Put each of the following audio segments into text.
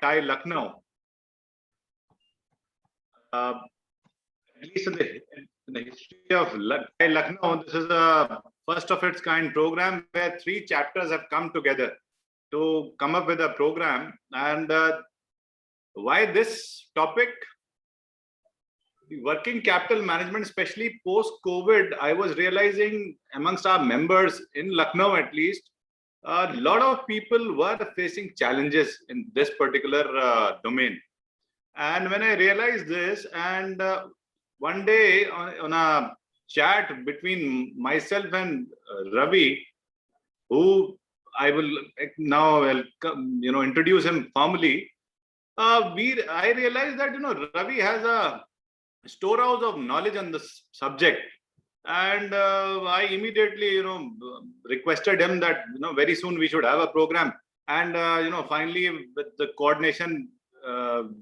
TiE Lucknow. At least in the history of TiE Lucknow, this is a first of its kind program where 3 chapters have come together to come up with a program. And why this topic? The working capital management, especially post-COVID, I was realizing amongst our members in Lucknow at least, a lot of people were facing challenges in this particular domain. And when I realized this, and one day on a chat between myself and Ravi, who I will now introduce him formally, I realized that Ravi has a storehouse of knowledge on this subject, and I immediately requested him that very soon we should have a program, and finally with the coordination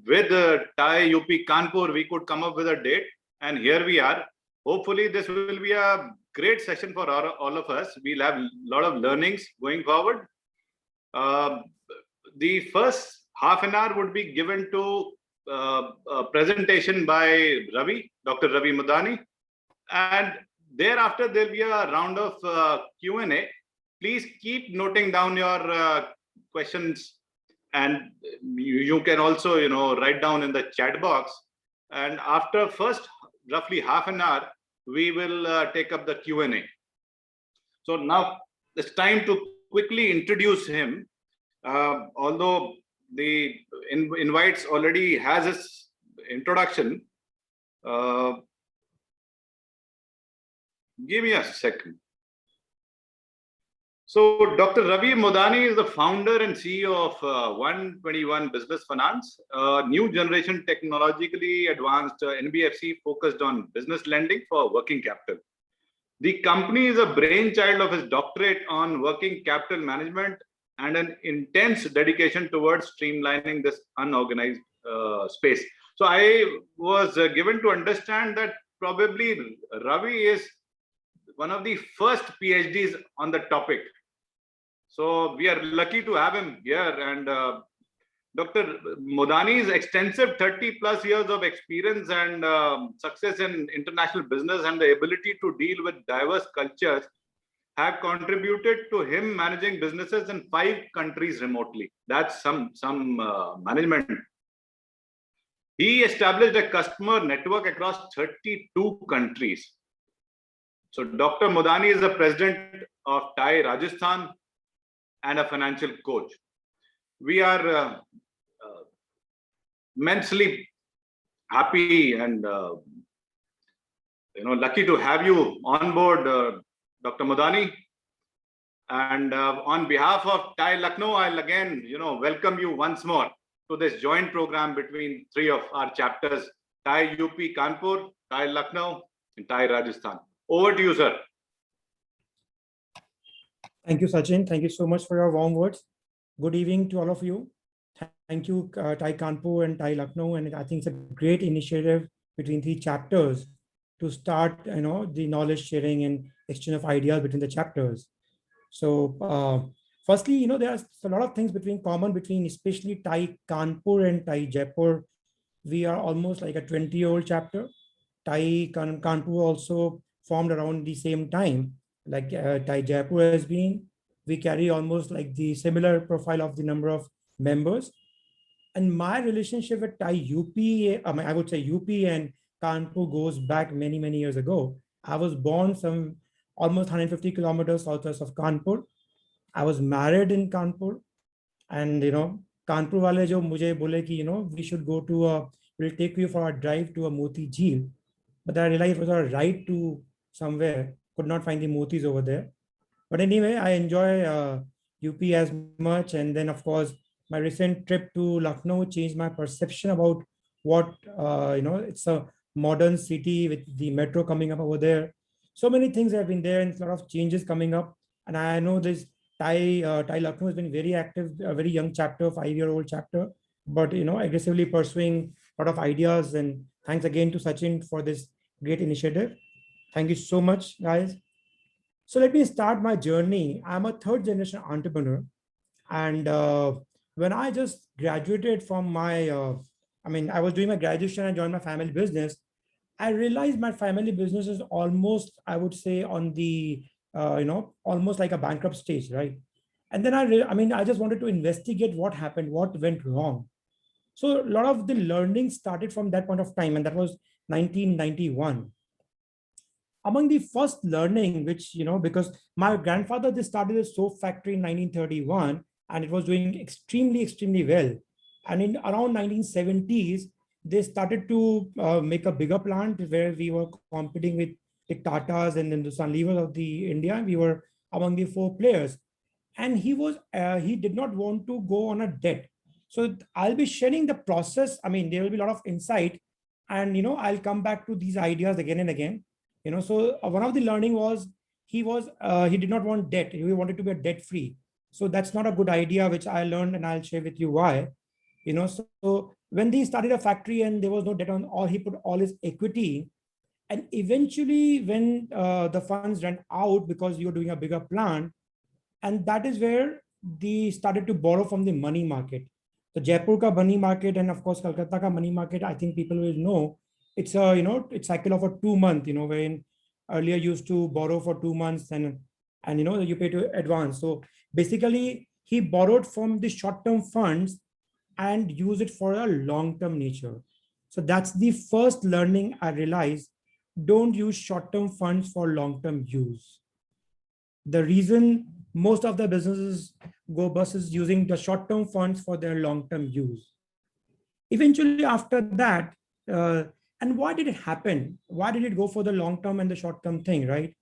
with TiE UP Kanpur, we could come up with a date, and here we are. Hopefully this will be a great session for all of us. We'll have a lot of learnings going forward. The first half an hour would be given to a presentation by Ravi, Dr. Ravi Modani, and thereafter there'll be a round of Q&A. Please keep noting down your questions, and you can also write down in the chat box. And after first roughly half an hour, we will take up the Q&A. So now it's time to quickly introduce him, although the invites already has its introduction. Give me a second. So Dr. Ravi Modani is the founder and CEO of 121 Business Finance, a new generation technologically advanced NBFC focused on business lending for working capital. The company is a brainchild of his doctorate on working capital management and an intense dedication towards streamlining this unorganized space. So I was given to understand that probably Ravi is one of the first PhDs on the topic. So we are lucky to have him here. And Dr. Modani's extensive 30 plus years of experience and success in international business and the ability to deal with diverse cultures have contributed to him managing businesses in 5 countries remotely. That's some management. He established a customer network across 32 countries. So Dr. Modani is the president of TiE Rajasthan and a financial coach. We are immensely happy and lucky to have you on board, Dr. Modani. And on behalf of TiE Lucknow, I'll again welcome you once more to this joint program between 3 of our chapters, TiE UP Kanpur, TiE Lucknow, and TiE Rajasthan. Over to you, sir. Thank you, Sachin. Thank you so much for your warm words. Good evening to all of you. Thank you, TiE Kanpur and TiE Lucknow. And I think it's a great initiative between 3 chapters to start, the knowledge sharing and exchange of ideas between the chapters. So, firstly, there's a lot of things common between especially TiE Kanpur and TiE Jaipur. We are almost like a 20-year-old chapter. TiE Kanpur also formed around the same time, like TiE Jaipur has been. We carry almost like the similar profile of the number of members. And my relationship with TiE UP, I would say UP and Kanpur goes back many, many years ago. I was born some almost 150 kilometers southwest of Kanpur. I was married in Kanpur, and Kanpur wale jo mujhe bole ki we should go to we'll take you for a drive to a Moti Jheel. But I realized it was a ride to somewhere, could not find the motis over there. But anyway, I enjoy UP as much. And then, of course, my recent trip to Lucknow changed my perception about what, it's a modern city with the metro coming up over there. So many things have been there and a lot of changes coming up. And I know this TiE Lucknow has been very active, a very young chapter, 5-year-old chapter, but, aggressively pursuing a lot of ideas. And thanks again to Sachin for this great initiative. Thank you so much, guys. So let me start my journey. I'm a 3rd generation entrepreneur, and when I just graduated from my, I was doing my graduation, I joined my family business. I realized my family business is almost, I would say, on the, almost like a bankrupt stage, right? And then I just wanted to investigate what happened, what went wrong. So a lot of the learning started from that point of time, and that was 1991. Among the first learning, which, because my grandfather, they started a soap factory in 1931, and it was doing extremely, extremely well. And in around 1970s, they started to make a bigger plant where we were competing with the Tatas and Hindustan Lever of the India. We were among the four players. And he did not want to go on a debt. So I'll be sharing the process. I mean, there will be a lot of insight, and I'll come back to these ideas again and again. So one of the learning was he did not want debt. He wanted to be a debt free. So that's not a good idea, which I learned, and I'll share with you why. So when he started a factory and there was no debt on all, he put all his equity. And eventually, when the funds ran out because you were doing a bigger plant, and that is where they started to borrow from the money market. The Jaipur ka money market, and of course Kolkata ka money market, I think people will know. It's a it's cycle of a 2 month, when earlier used to borrow for 2 months, and you pay to advance. So basically he borrowed from the short-term funds and use it for a long-term nature. So that's the first learning I realized. Don't use short-term funds for long-term use. The reason most of the businesses go bust is using the short-term funds for their long-term use. Eventually, after that, and why did it happen? Why did it go for the long-term and the short-term thing, right?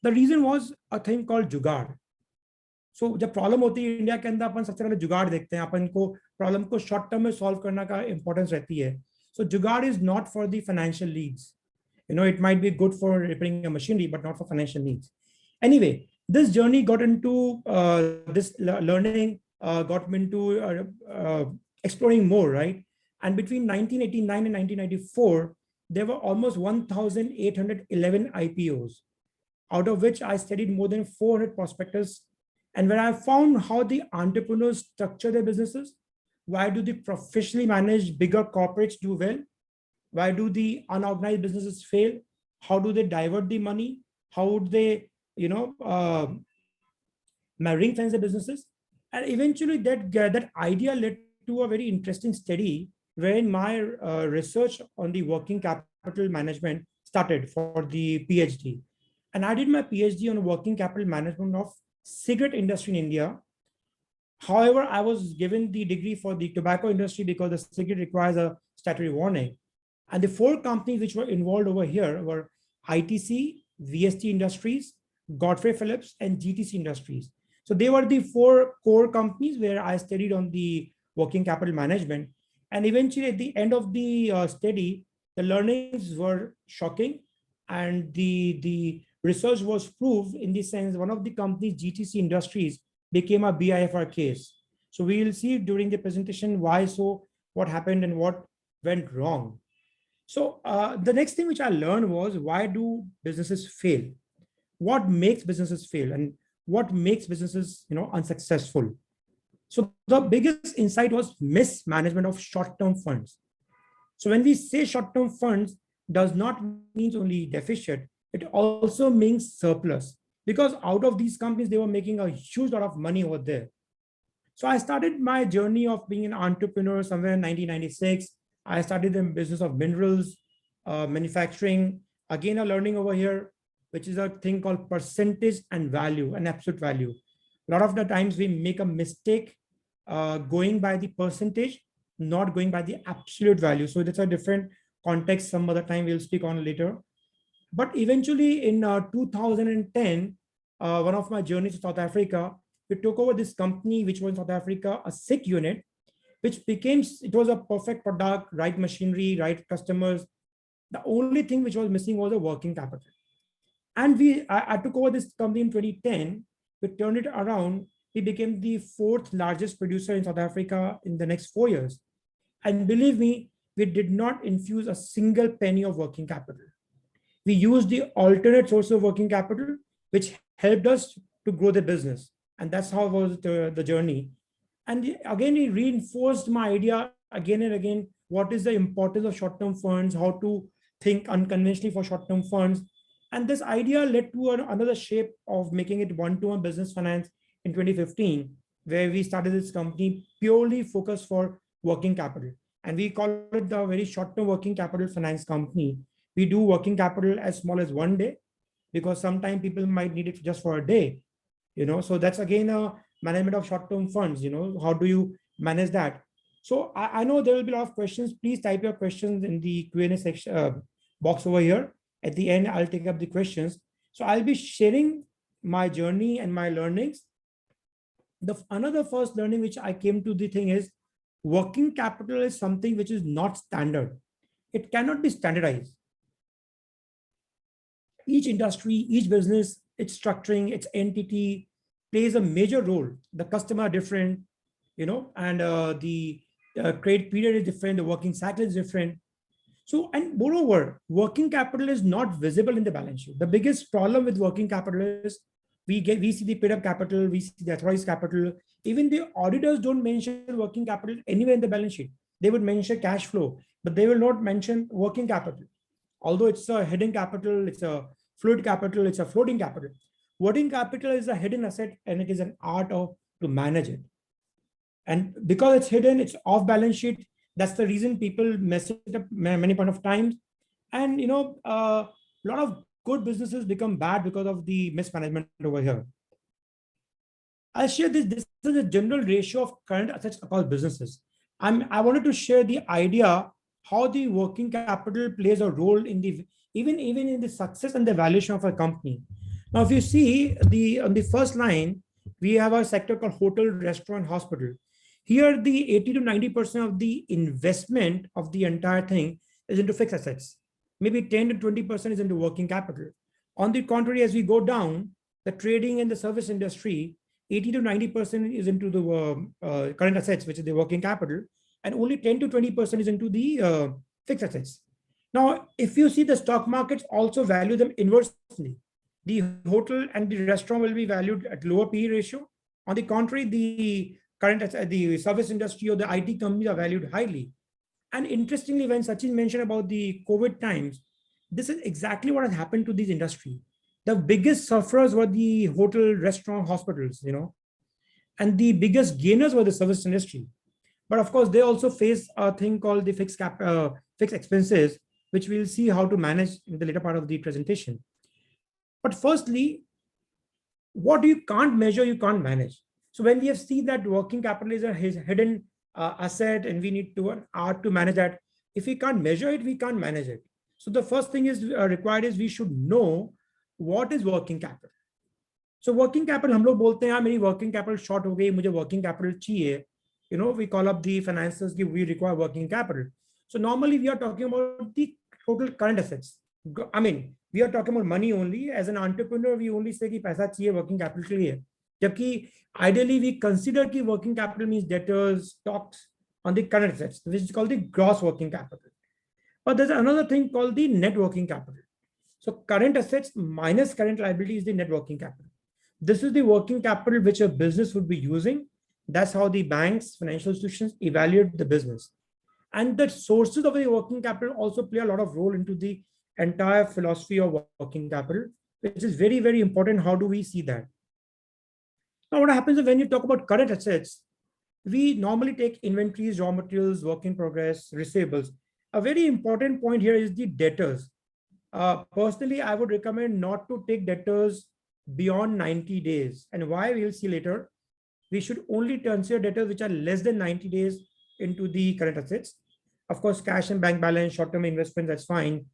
The reason was a thing called जुगाड़. So जब problem होती है India के अंदर, अपन सबसे पहले जुगाड़ देखते हैं, अपन को प्रॉब्लम को शॉर्ट टर्म में सॉल्व करने का इंपॉर्टेंस रहती है. So जुगाड़ is not for the financial needs. It might be good for repairing a machinery, but not for financial needs. Anyway, this journey got into this learning, got into exploring more, right? And between 1989 and 1994, there were almost 1,811 IPOs, out of which I studied more than 400 prospectus. And when I found how the entrepreneurs structure their businesses, why do the professionally managed bigger corporates do well? Why do the unorganized businesses fail? How do they divert the money? How would they, ring fence the businesses? And eventually that idea led to a very interesting study wherein my research on the working capital management started for the PhD. And I did my PhD on working capital management of cigarette industry in India. However, I was given the degree for the tobacco industry because the cigarette requires a statutory warning. And the four companies which were involved over here were ITC, VST Industries, Godfrey Phillips, and GTC Industries. So they were the four core companies where I studied on the working capital management. And eventually at the end of the study, the learnings were shocking. And the research was proved in the sense one of the companies, GTC Industries, became a BIFR case. So we will see during the presentation why so, what happened and what went wrong. So the next thing which I learned was, why do businesses fail? What makes businesses fail, and what makes businesses unsuccessful? So the biggest insight was mismanagement of short-term funds. So when we say short-term funds, does not mean only deficit, it also means surplus, because out of these companies, they were making a huge lot of money over there. So I started my journey of being an entrepreneur somewhere in 1996. I started the business of minerals, manufacturing, again, a learning over here, which is a thing called percentage and value and absolute value. A lot of the times we make a mistake going by the percentage, not going by the absolute value. So that's a different context. Some other time we'll speak on later. But eventually in 2010, one of my journeys to South Africa, we took over this company, which was in South Africa, a SICK unit, which became, it was a perfect product, right machinery, right customers. The only thing which was missing was a working capital. And I took over this company in 2010. We turned it around. We became the fourth largest producer in South Africa in the next 4 years. And believe me, we did not infuse a single penny of working capital. We used the alternate source of working capital, which helped us to grow the business. And that's how was the journey. And again, he reinforced my idea again and again. What is the importance of short-term funds? How to think unconventionally for short-term funds? And this idea led to another shape of making it one-to-one business finance in 2015, where we started this company purely focused for working capital. And we call it the very short-term working capital finance company. We do working capital as small as 1 day, because sometimes people might need it just for a day. So that's again a management of short-term funds. How do you manage that? So I know there will be a lot of questions. Please type your questions in the Q&A section box over here. At the end, I'll take up the questions. So I'll be sharing my journey and my learnings. Another first learning which I came to the thing is working capital is something which is not standard. It cannot be standardized. Each industry, each business, its structuring, its entity plays a major role. The customer are different, and the credit period is different, the working cycle is different. So, and moreover, working capital is not visible in the balance sheet. The biggest problem with working capital is we see the paid up capital, we see the authorized capital. Even the auditors don't mention working capital anywhere in the balance sheet. They would mention cash flow, but they will not mention working capital. Although it's a hidden capital, it's a fluid capital, it's a floating capital. Working capital is a hidden asset, and it is an art of to manage it. And because it's hidden, it's off balance sheet. That's the reason people mess it up many point of times. And a lot of good businesses become bad because of the mismanagement over here. I'll share this. This is a general ratio of current assets across businesses. I wanted to share the idea how the working capital plays a role in the even in the success and the valuation of a company. Now, if you see on the first line, we have a sector called hotel, restaurant, hospital. Here, the 80 to 90% of the investment of the entire thing is into fixed assets. Maybe 10 to 20% is into working capital. On the contrary, as we go down, the trading and the service industry, 80 to 90% is into the current assets, which is the working capital, and only 10 to 20% is into the fixed assets. Now, if you see the stock markets also value them inversely. The hotel and the restaurant will be valued at lower PE ratio. On the contrary, the service industry or the IT companies are valued highly. And interestingly, when Sachin mentioned about the COVID times, this is exactly what has happened to these industries. The biggest sufferers were the hotel, restaurant, hospitals, and the biggest gainers were the service industry. But of course, they also face a thing called the fixed expenses, which we'll see how to manage in the later part of the presentation. But firstly, what you can't measure, you can't manage. So when we have seen that working capital is a hidden asset and we need to art to manage that, if we can't measure it, we can't manage it. So the first thing is required is we should know what is working capital. So working capital, हम लोग बोलते हैं यार मेरी working capital short हो गई, मुझे working capital चाहिए. We call up the financiers, we require working capital. So normally we are talking about the total current assets. I mean, we are talking about money only. As an entrepreneur, we only say कि पैसा चाहिए working capital के लिए. जबकि ideally we consider कि working capital means debtors, stocks on the current assets, which is called the gross working capital. But there's another thing called the net working capital. So current assets minus current liability is the net working capital. This is the working capital which a business would be using. That's how the banks, financial institutions evaluate the business. And the sources of the working capital also play a lot of role into the entire philosophy of working capital, which is very, very important. How do we see that? Now, what happens is when you talk about current assets, we normally take inventories, raw materials, work in progress, receivables. A very important point here is the debtors. Personally, I would recommend not to take debtors beyond 90 days. And why, we'll see later. We should only consider debtors which are less than 90 days into the current assets. Of course, cash and bank balance, short-term investments, that's fine.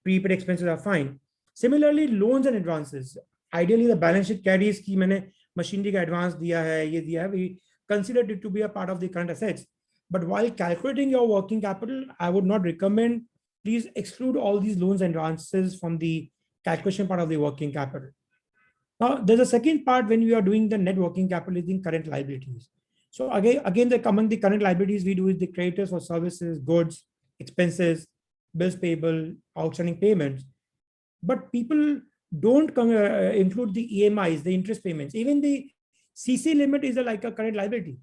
Prepaid expenses are fine. Similarly, loans and advances. Ideally, the balance sheet carries कि मैंने machinery का advance दिया है, ये दिया है. We consider it to be a part of the current assets. But while calculating your working capital, I would not recommend, please exclude all these loans and advances from the calculation part of the working capital. Now, there's a second part when we are doing the net working capital is in current liabilities. So again, among the current liabilities we do is the creditors for services, goods, expenses, bills payable, outstanding payments. But people don't include the EMIs, the interest payments. Even the CC limit is like a current liability.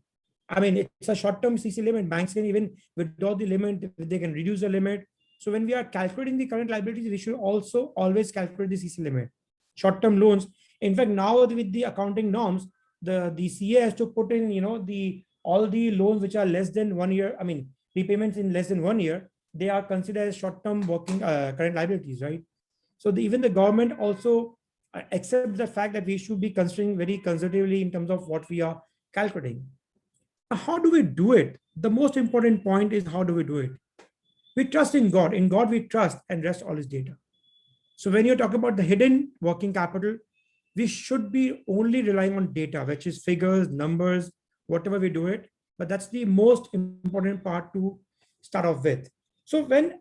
I mean, it's a short-term CC limit. Banks can even withdraw the limit, they can reduce the limit. So when we are calculating the current liabilities, we should also always calculate the CC limit. Short-term loans. In fact, now with the accounting norms, the CA has to put in, the all the loans which are less than 1 year. I mean, repayments in less than 1 year, they are considered as short-term working current liabilities, right? So even the government also accepts the fact that we should be considering very conservatively in terms of what we are calculating. How do we do it? The most important point is, how do we do it? We trust in God. In God we trust and rest all his data. So when you talk about the hidden working capital, we should be only relying on data, which is figures, numbers, whatever we do it. But that's the most important part to start off with. So when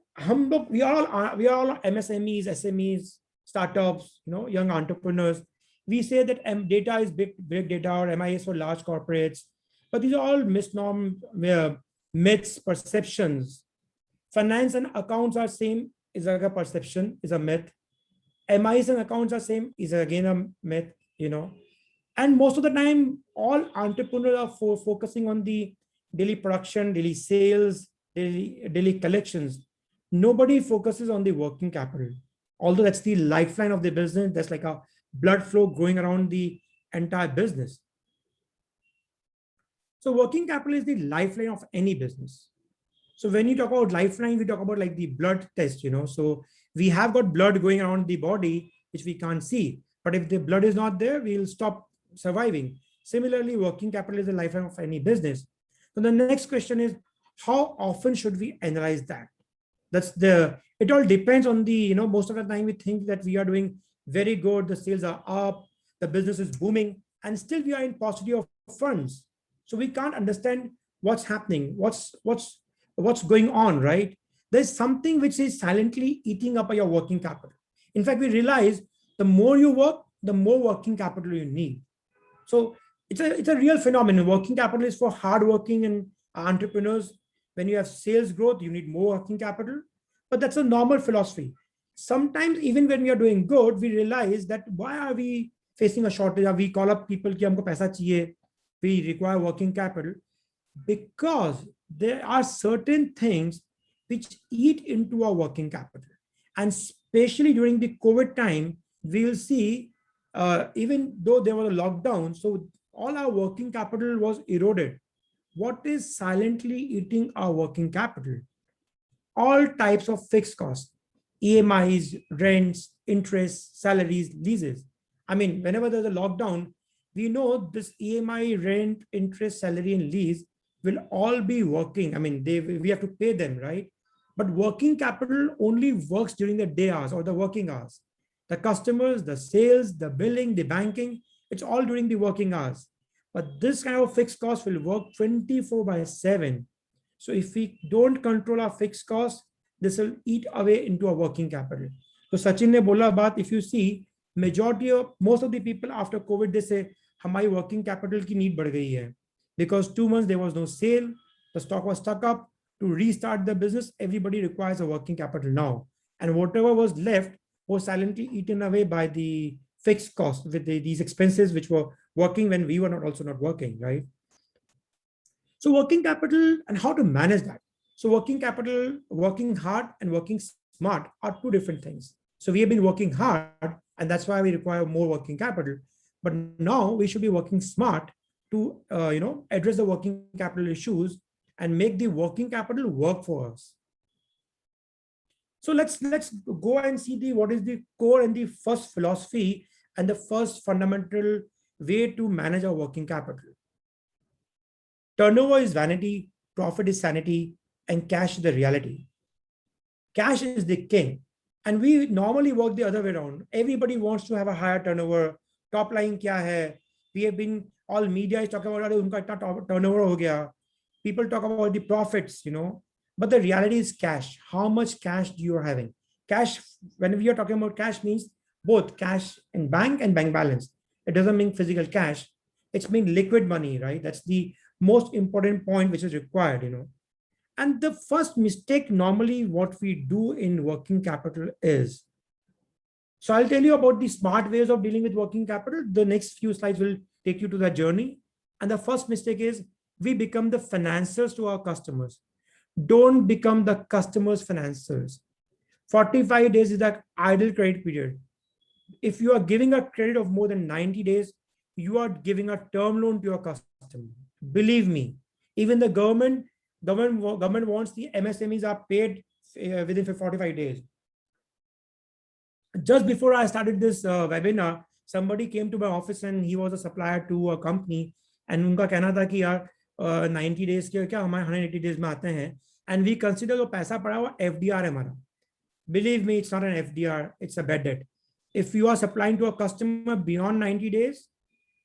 we are all MSMEs, SMEs, startups, young entrepreneurs, we say that data is big data, or MIS for large corporates. But these are all misnomer, myths, perceptions. Finance and accounts are same, is like a perception, is a myth. MIs and accounts are same, is again a myth, And most of the time, all entrepreneurs are focusing on the daily production, daily sales, daily collections. Nobody focuses on the working capital. Although that's the lifeline of the business, that's like a blood flow going around the entire business. So working capital is the lifeline of any business. So when you talk about lifeline, we talk about like the blood test, So we have got blood going around the body, which we can't see. But if the blood is not there, we'll stop surviving. Similarly, working capital is the lifeline of any business. So the next question is, how often should we analyze that? It all depends on the, most of the time we think that we are doing very good, the sales are up, the business is booming, and still we are in paucity of funds. So we can't understand what's happening, what's going on, right? There's something which is silently eating up your working capital. In fact, we realize the more you work, the more working capital you need. So it's a real phenomenon. Working capital is for hardworking and entrepreneurs. When you have sales growth, you need more working capital, but that's a normal philosophy. Sometimes even when we are doing good, we realize that why are we facing a shortage? We call up people ki humko paisa chahiye, we require working capital, because there are certain things which eat into our working capital. And especially during the COVID time, we will see, even though there was a lockdown, so all our working capital was eroded. What is silently eating our working capital? All types of fixed costs, EMIs, rents, interest, salaries, leases. I mean, whenever there's a lockdown, we know this EMI, rent, interest, salary, and lease will all be working. I mean, we have to pay them, right? But working capital only works during the day hours or the working hours. The customers, the sales, the billing, the banking, it's all during the working hours. But this kind of fixed cost will work 24/7. So if we don't control our fixed costs, this will eat away into our working capital. So Sachin ne bola baat, if you see, most of the people after COVID, they say, hamari working capital ki need badh gayi hai. Because 2 months there was no sale, the stock was stuck up. To restart the business, everybody requires a working capital now. And whatever was left was silently eaten away by the fixed costs with these expenses which were working when we were also not working, right? So working capital and how to manage that. So working capital, working hard and working smart are two different things. So we have been working hard and that's why we require more working capital. But now we should be working smart to address the working capital issues and make the working capital work for us. So let's go and see what is the core and the first philosophy and the first fundamental way to manage our working capital. Turnover is vanity, profit is sanity, and cash is the reality. Cash is the king. And we normally work the other way around. Everybody wants to have a higher turnover. Top line kya hai? We have been, all media is talking about unka itna turnover ho gaya. People talk about the profits, but the reality is cash. How much cash do you are having? Cash, when we are talking about cash, means both cash in bank and bank balance. It doesn't mean physical cash. It's mean liquid money, right? That's the most important point which is required, And the first mistake normally what we do in working capital is, so I'll tell you about the smart ways of dealing with working capital. The next few slides will take you to that journey. And the first mistake is we become the financiers to our customers. Don't become the customers' financiers. 45 days is the idle credit period. If you are giving a credit of more than 90 days, you are giving a term loan to your customer. Believe me, even the government wants the MSMEs are paid within 45 days. Just before I started this webinar, somebody came to my office and he was a supplier to a company, and उनका कहना था कि यार 90 days के क्या हमारे 180 days में आते हैं, and we consider वो पैसा पड़ा हुआ FDR है हमारा. Believe me, it's not an FDR, it's a bad debt. If you are supplying to a customer beyond 90 days,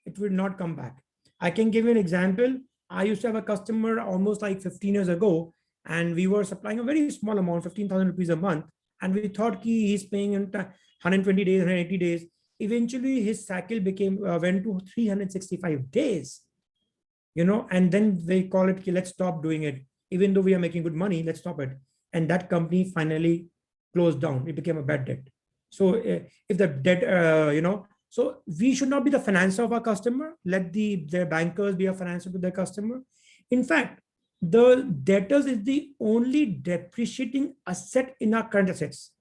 it will not come back. I can give you an example. I used to have a customer almost like 15 years ago, and we were supplying a very small amount, 15,000 rupees a month. And we thought he's paying in 120 days, 180 days. Eventually, his cycle went to 365 days. And then they call it, let's stop doing it. Even though we are making good money, let's stop it. And that company finally closed down. It became a bad debt. So if the debt, so we should not be the financer of our customer. Let their bankers be a financer to their customer. In fact, the debtors is the only depreciating asset in our current assets.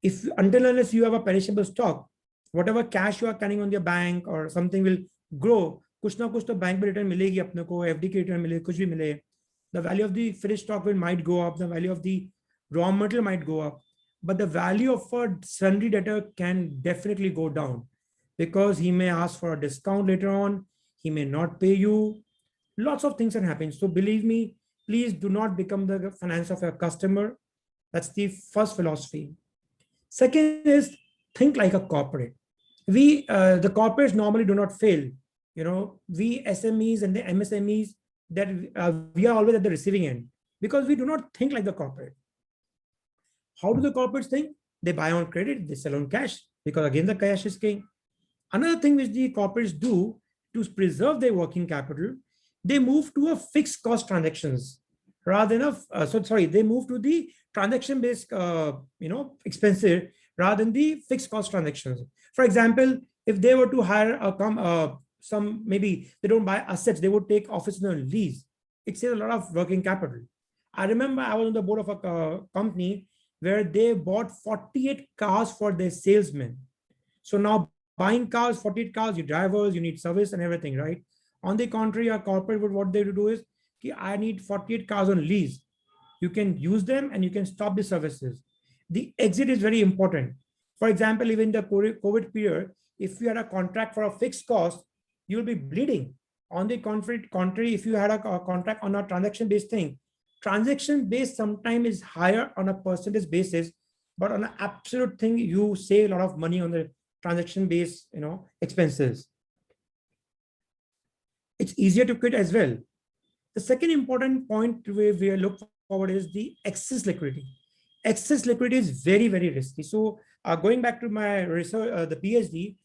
If until unless you have a perishable stock, whatever cash you are carrying on your bank or something will grow. कुछ ना कुछ तो bank में return मिलेगी अपने को, FD की return मिले, कुछ भी मिले. The value of the finished stock might go up, the value of the raw material might go up, but the value of a sundry debtor can definitely go down because he may ask for a discount later on, he may not pay you. Lots of things can happen. So believe me, please do not become the finance of your customer. That's the first philosophy. Second is think like a corporate. The corporates normally do not fail. We SMEs and the MSMEs, that we are always at the receiving end because we do not think like the corporate. How do the corporates think? They buy on credit, they sell on cash because again, the cash is king. Another thing which the corporates do to preserve their working capital, they move to a fixed cost transactions rather than they move to the transaction-based, expenses rather than the fixed cost transactions. For example, if they were to hire maybe they don't buy assets, they would take office on lease. It saves a lot of working capital. I remember I was on the board of a company where they bought 48 cars for their salesmen. So now buying cars, 48 cars, you drivers, you need service and everything, right? On the contrary, a corporate would, what they do is, I need 48 cars on lease. You can use them and you can stop the services. The exit is very important. For example, even the COVID period, if you had a contract for a fixed cost, you'll be bleeding. On the contrary, if you had a contract on a transaction-based thing, transaction-based sometimes is higher on a percentage basis, but on an absolute thing, you save a lot of money on the transaction-based, expenses. It's easier to quit as well. The second important point we look forward is the excess liquidity. Excess liquidity is very, very risky. So going back to my research, the PhD,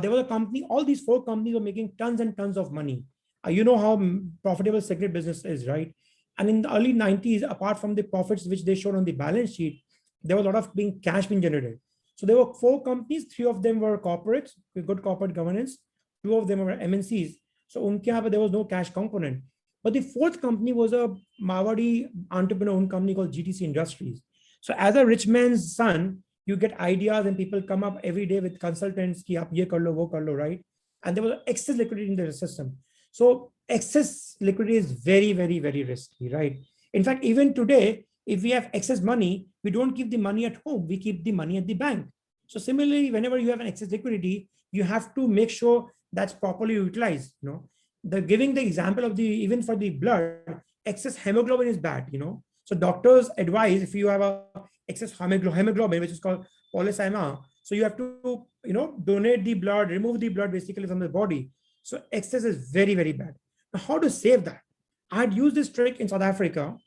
there was a company, all these 4 companies were making tons and tons of money. You know how profitable cigarette business is, right? And in the early 90s, apart from the profits which they showed on the balance sheet, there was a lot of cash being generated. So there were 4 companies, 3 of them were corporates with good corporate governance, 2 of them were MNCs. So there was no cash component. But the 4th company was a Marwadi entrepreneur-owned company called GTC Industries. So as a rich man's son, you get ideas and people come up every day with consultants, ki aap ye kar lo, wo kar lo, right? And there was excess liquidity in the system. So excess liquidity is very, very, very risky, right? In fact, even today, if we have excess money, we don't keep the money at home, we keep the money at the bank. So similarly, whenever you have an excess liquidity, you have to make sure that's properly utilized. Giving the example of even for the blood, excess hemoglobin is bad. So doctors advise if you have a excess hemoglobin, which is called polycythemia, so you have to donate the blood, remove the blood basically from the body. So excess is very, very bad. Now, how to save that? I had used this trick in South Africa.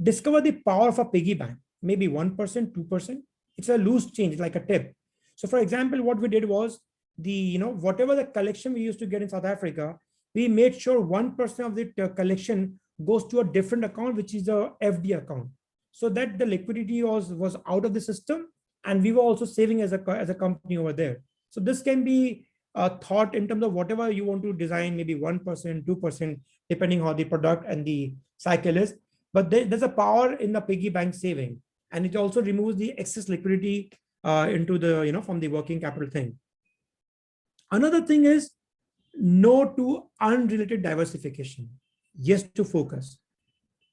Discover the power of a piggy bank, maybe 1%, 2%. It's a loose change, it's like a tip. So for example, what we did was whatever the collection we used to get in South Africa, we made sure 1% of the collection goes to a different account, which is a FD account, so that the liquidity was out of the system, and we were also saving as a company over there. So this can be thought in terms of whatever you want to design, maybe 1%, 2%, depending on the product and the cycle is. But there's a power in the piggy bank saving, and it also removes the excess liquidity into the, you know, from the working capital thing. Another thing is no to unrelated diversification, yes to focus.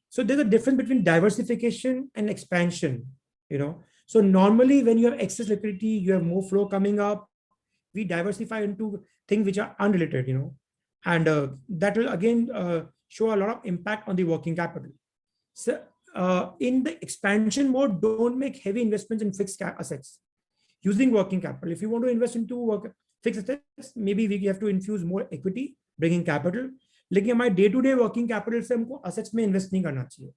So there's a difference between diversification and expansion, you know. So normally when you have excess liquidity, you have more flow coming up, we diversify into things which are unrelated, you know, and that will again show a lot of impact on the working capital. So in the expansion mode, don't make heavy investments in fixed assets using working capital. If you want to invest into fixed assets, maybe we have to infuse more equity, bringing capital. लेकिन हमारे day to day working capital से हमको assets में invest नहीं करना चाहिए.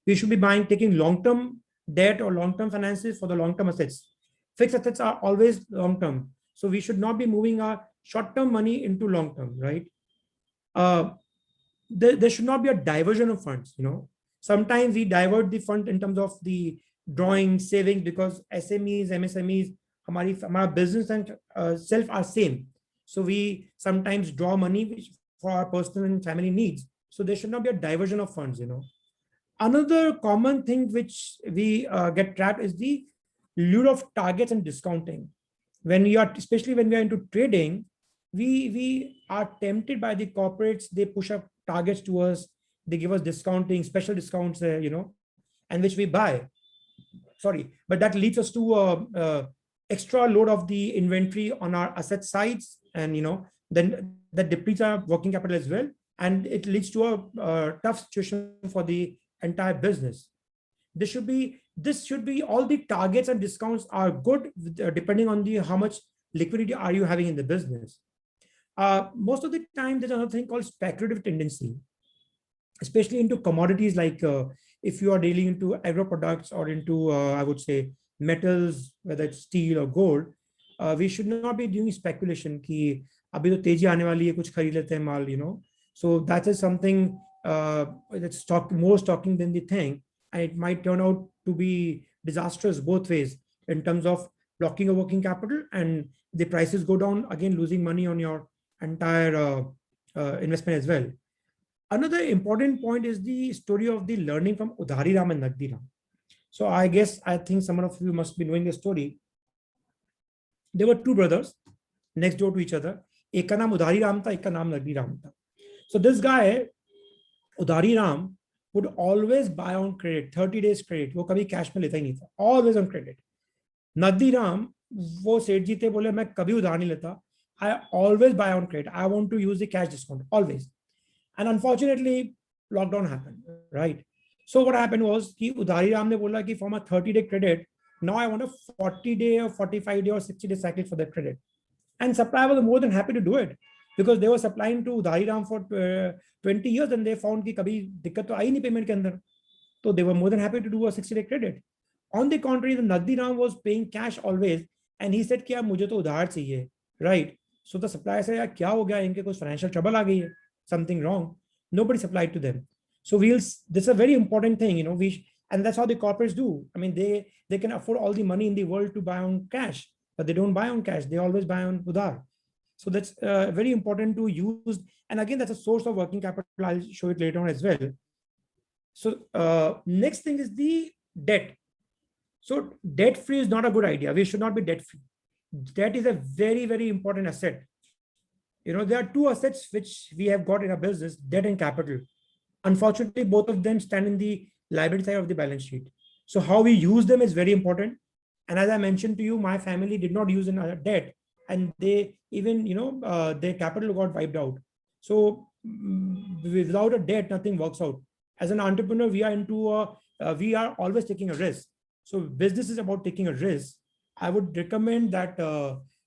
We should be buying, taking long term debt or long term finances for the long term assets. Fixed assets are always long term, so we should not be moving our short term money into long term, right? There should not be a diversion of funds, you know. Sometimes we divert the fund in terms of the drawing, savings, because SMEs, MSMEs, our business and self are same. So we sometimes draw money for our personal and family needs. So there should not be a diversion of funds, you know. Another common thing which we get trapped is the lure of targets and discounting. When you are, especially when we are into trading, we are tempted by the corporates. They push up targets to us. They give us discounting, special discounts, you know, and which we buy. Sorry, but that leads us to extra load of the inventory on our asset sides, and you know, then that depletes our working capital as well, and it leads to a tough situation for the entire business. This should be all the targets and discounts are good depending on the how much liquidity are you having in the business. Most of the time, there's another thing called speculative tendency, especially into commodities like if you are dealing into agro products or into I would say metals, whether it's steel or gold, we should not be doing speculation ki abhi to teji aane wali hai, kuch kharid lete hain mal, you know. So that is something that's more stalking than the thing, and it might turn out to be disastrous both ways in terms of blocking your working capital, and the prices go down, again losing money on your entire investment as well. Another important point is the story of the learning from Udhari Ram and Nagdi Ram. So I think some of you must be knowing the story. There were two brothers next door to each other. एक का नाम Udhari Ram था, एक का नाम Nagdi Ram था. So this guy, Udhari Ram, would always buy on credit, 30 days credit. वो कभी cash में लेता ही नहीं था, always on credit. Nagdi Ram, वो सेठ जी थे, बोले मैं कभी उधार नहीं लेता. I always buy on credit. I want to use the cash discount, always. And unfortunately, lockdown happened, right? So what happened was कि Udhari Ram ने बोला कि from a 30-day credit, now I want a 40-day or 45-day or 60-day cycle for that credit. And supplier was more than happy to do it, because they were supplying to Udhari Ram for 20 years, and they found कि कभी दिक्कत तो आई नहीं payment के अंदर. So they were more than happy to do a 60-day credit. On the contrary, the Nagdi Ram was paying cash always, and he said कि यार मुझे तो उधार चाहिए, right? So the supplier said, यार क्या हो गया, इनके कुछ financial trouble आ गई है, something wrong. Nobody supplied to them. So this is a very important thing, you know. And that's how the corporates do. I mean, they can afford all the money in the world to buy on cash, but they don't buy on cash. They always buy on udhar. So that's very important to use. And again, that's a source of working capital. I'll show it later on as well. So next thing is the debt. So debt-free is not a good idea. We should not be debt-free. Debt is a very, very important asset. You know, there are two assets which we have got in our business, debt and capital. Unfortunately, both of them stand in the liability side of the balance sheet. So how we use them is very important. And as I mentioned to you, my family did not use another debt, and they even, you know, their capital got wiped out. So without a debt, nothing works out. As an entrepreneur, we are always taking a risk. So business is about taking a risk. I would recommend that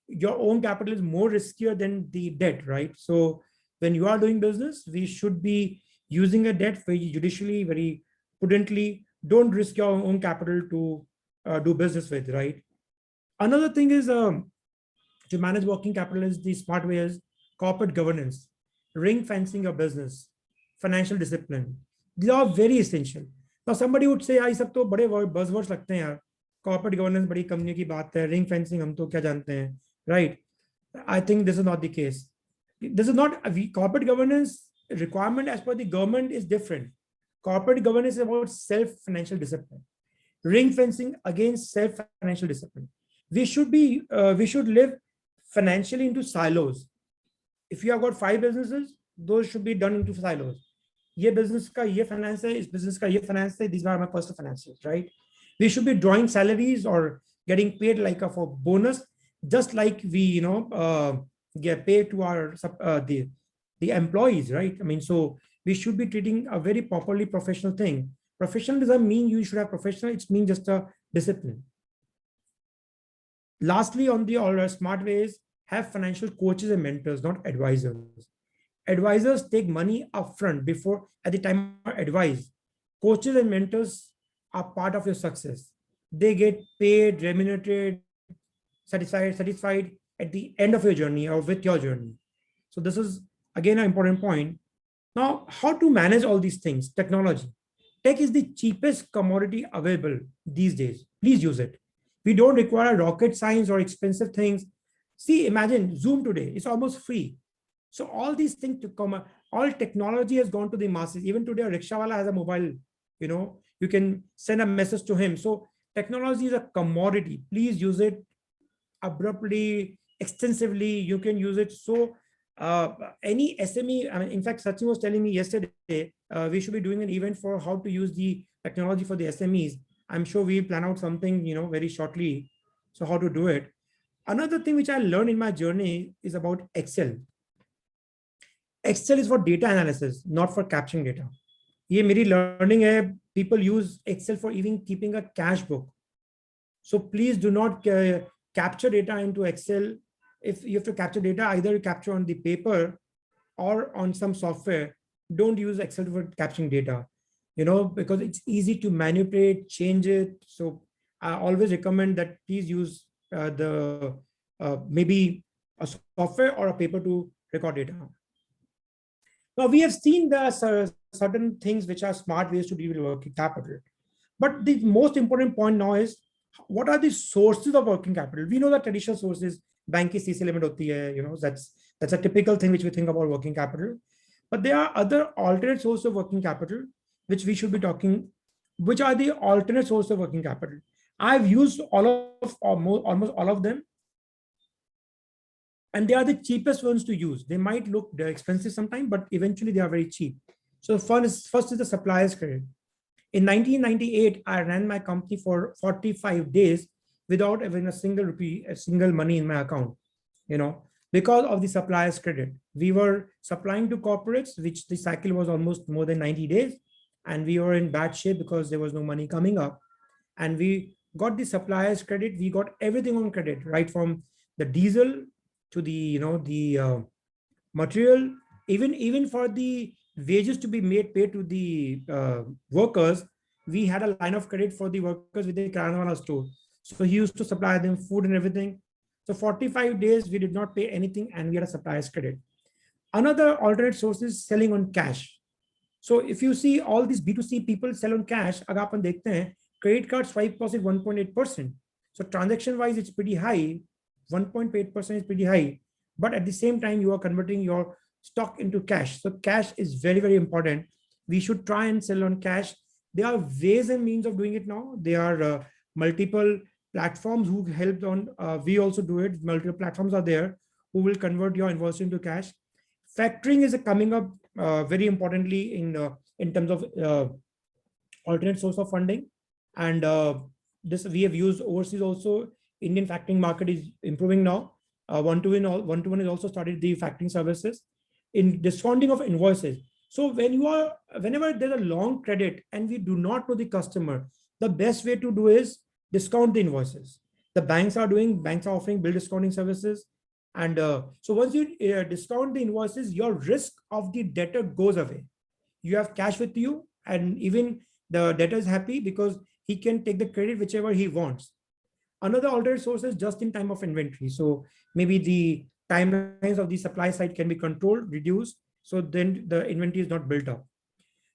your own capital is more riskier than the debt, right? So when you are doing business, we should be using a debt very judicially, very prudently. Don't risk your own capital to do business with, right? Another thing is to manage working capital is the smart way is corporate governance, ring fencing your business, financial discipline. These are very essential. Now somebody would say, "I सब तो बड़े buzzwords लगते हैं यार. Corporate governance बड़ी company की बात है, ring fencing हम तो क्या जानते हैं, right?" I think this is not the case. This is not corporate governance requirement as per the government is different. Corporate governance is about self-financial discipline. Ring fencing against self-financial discipline. We should live financially into silos. If you have got 5 businesses, those should be done into silos. ये business का ये finance है, इस business का ये finance है, these are my personal finances, right? We should be drawing salaries or getting paid like a for bonus, just like we get paid to our the employees, right? I mean, so we should be treating a very properly professional thing. Professional doesn't mean you should have professional, it means just a discipline. Lastly, on the all smart ways, have financial coaches and mentors, not advisors. Advisors take money upfront before at the time of advice. Coaches and mentors are part of your success. They get paid, remunerated, satisfied at the end of your journey or with your journey. So this is again an important point. Now, how to manage all these things? Technology. Tech is the cheapest commodity available these days. Please use it. We don't require rocket science or expensive things. See, imagine Zoom today, it's almost free. So all these things to come, all technology has gone to the masses. Even today, a rickshawala has a mobile, you can send a message to him. So technology is a commodity. Please use it abruptly, extensively. You can use it. So any SME, I mean, in fact, Sachin was telling me yesterday, we should be doing an event for how to use the technology for the SMEs. I'm sure we'll plan out something, very shortly. So how to do it. Another thing which I learned in my journey is about Excel. Excel is for data analysis, not for capturing data. ये मेरी learning है. People use Excel for even keeping a cash book. So please do not capture data into Excel. If you have to capture data, either you capture on the paper or on some software. Don't use Excel for capturing data, because it's easy to manipulate, change it. So I always recommend that please use maybe a software or a paper to record data. Now we have seen the certain things which are smart ways to deal with working capital. But the most important point now is, what are the sources of working capital? We know the traditional sources, bank ki CC limit hoti hai, that's a typical thing which we think about working capital. But there are other alternate sources of working capital which we should be talking. Which are the alternate sources of working capital? I've used almost all of them. And they are the cheapest ones to use. They might look expensive sometimes, but eventually they are very cheap. So first is the supplier's credit. In 1998, I ran my company for 45 days without having a single money in my account, because of the supplier's credit. We were supplying to corporates, which the cycle was almost more than 90 days. And we were in bad shape because there was no money coming up. And we got the supplier's credit. We got everything on credit, right from the diesel to the material, even for the wages to be paid to the workers. We had a line of credit for the workers with the Kirana store. So he used to supply them food and everything. So 45 days we did not pay anything, and we had a supplier's credit. Another alternate source is selling on cash. So if you see all these B2C people sell on cash, agar apan dekhte hain, credit card swipe cost is 1.8%. So transaction wise, it's pretty high. 1.8% is pretty high, but at the same time, you are converting your stock into cash. So cash is very, very important. We should try and sell on cash. There are ways and means of doing it now. There are multiple platforms who help on. We also do it. Multiple platforms are there who will convert your invoice into cash. Factoring is coming up very importantly in terms of alternate source of funding, and this we have used overseas also. Indian factoring market is improving now. One-to-one is also started the factoring services in discounting of invoices. So whenever there's a long credit and we do not know the customer, the best way to do is discount the invoices. The banks are offering bill discounting services. And so once you discount the invoices, your risk of the debtor goes away. You have cash with you, and even the debtor is happy because he can take the credit whichever he wants. Another alternate source is just in time of inventory. So maybe the timelines of the supply side can be controlled, reduced, so then the inventory is not built up.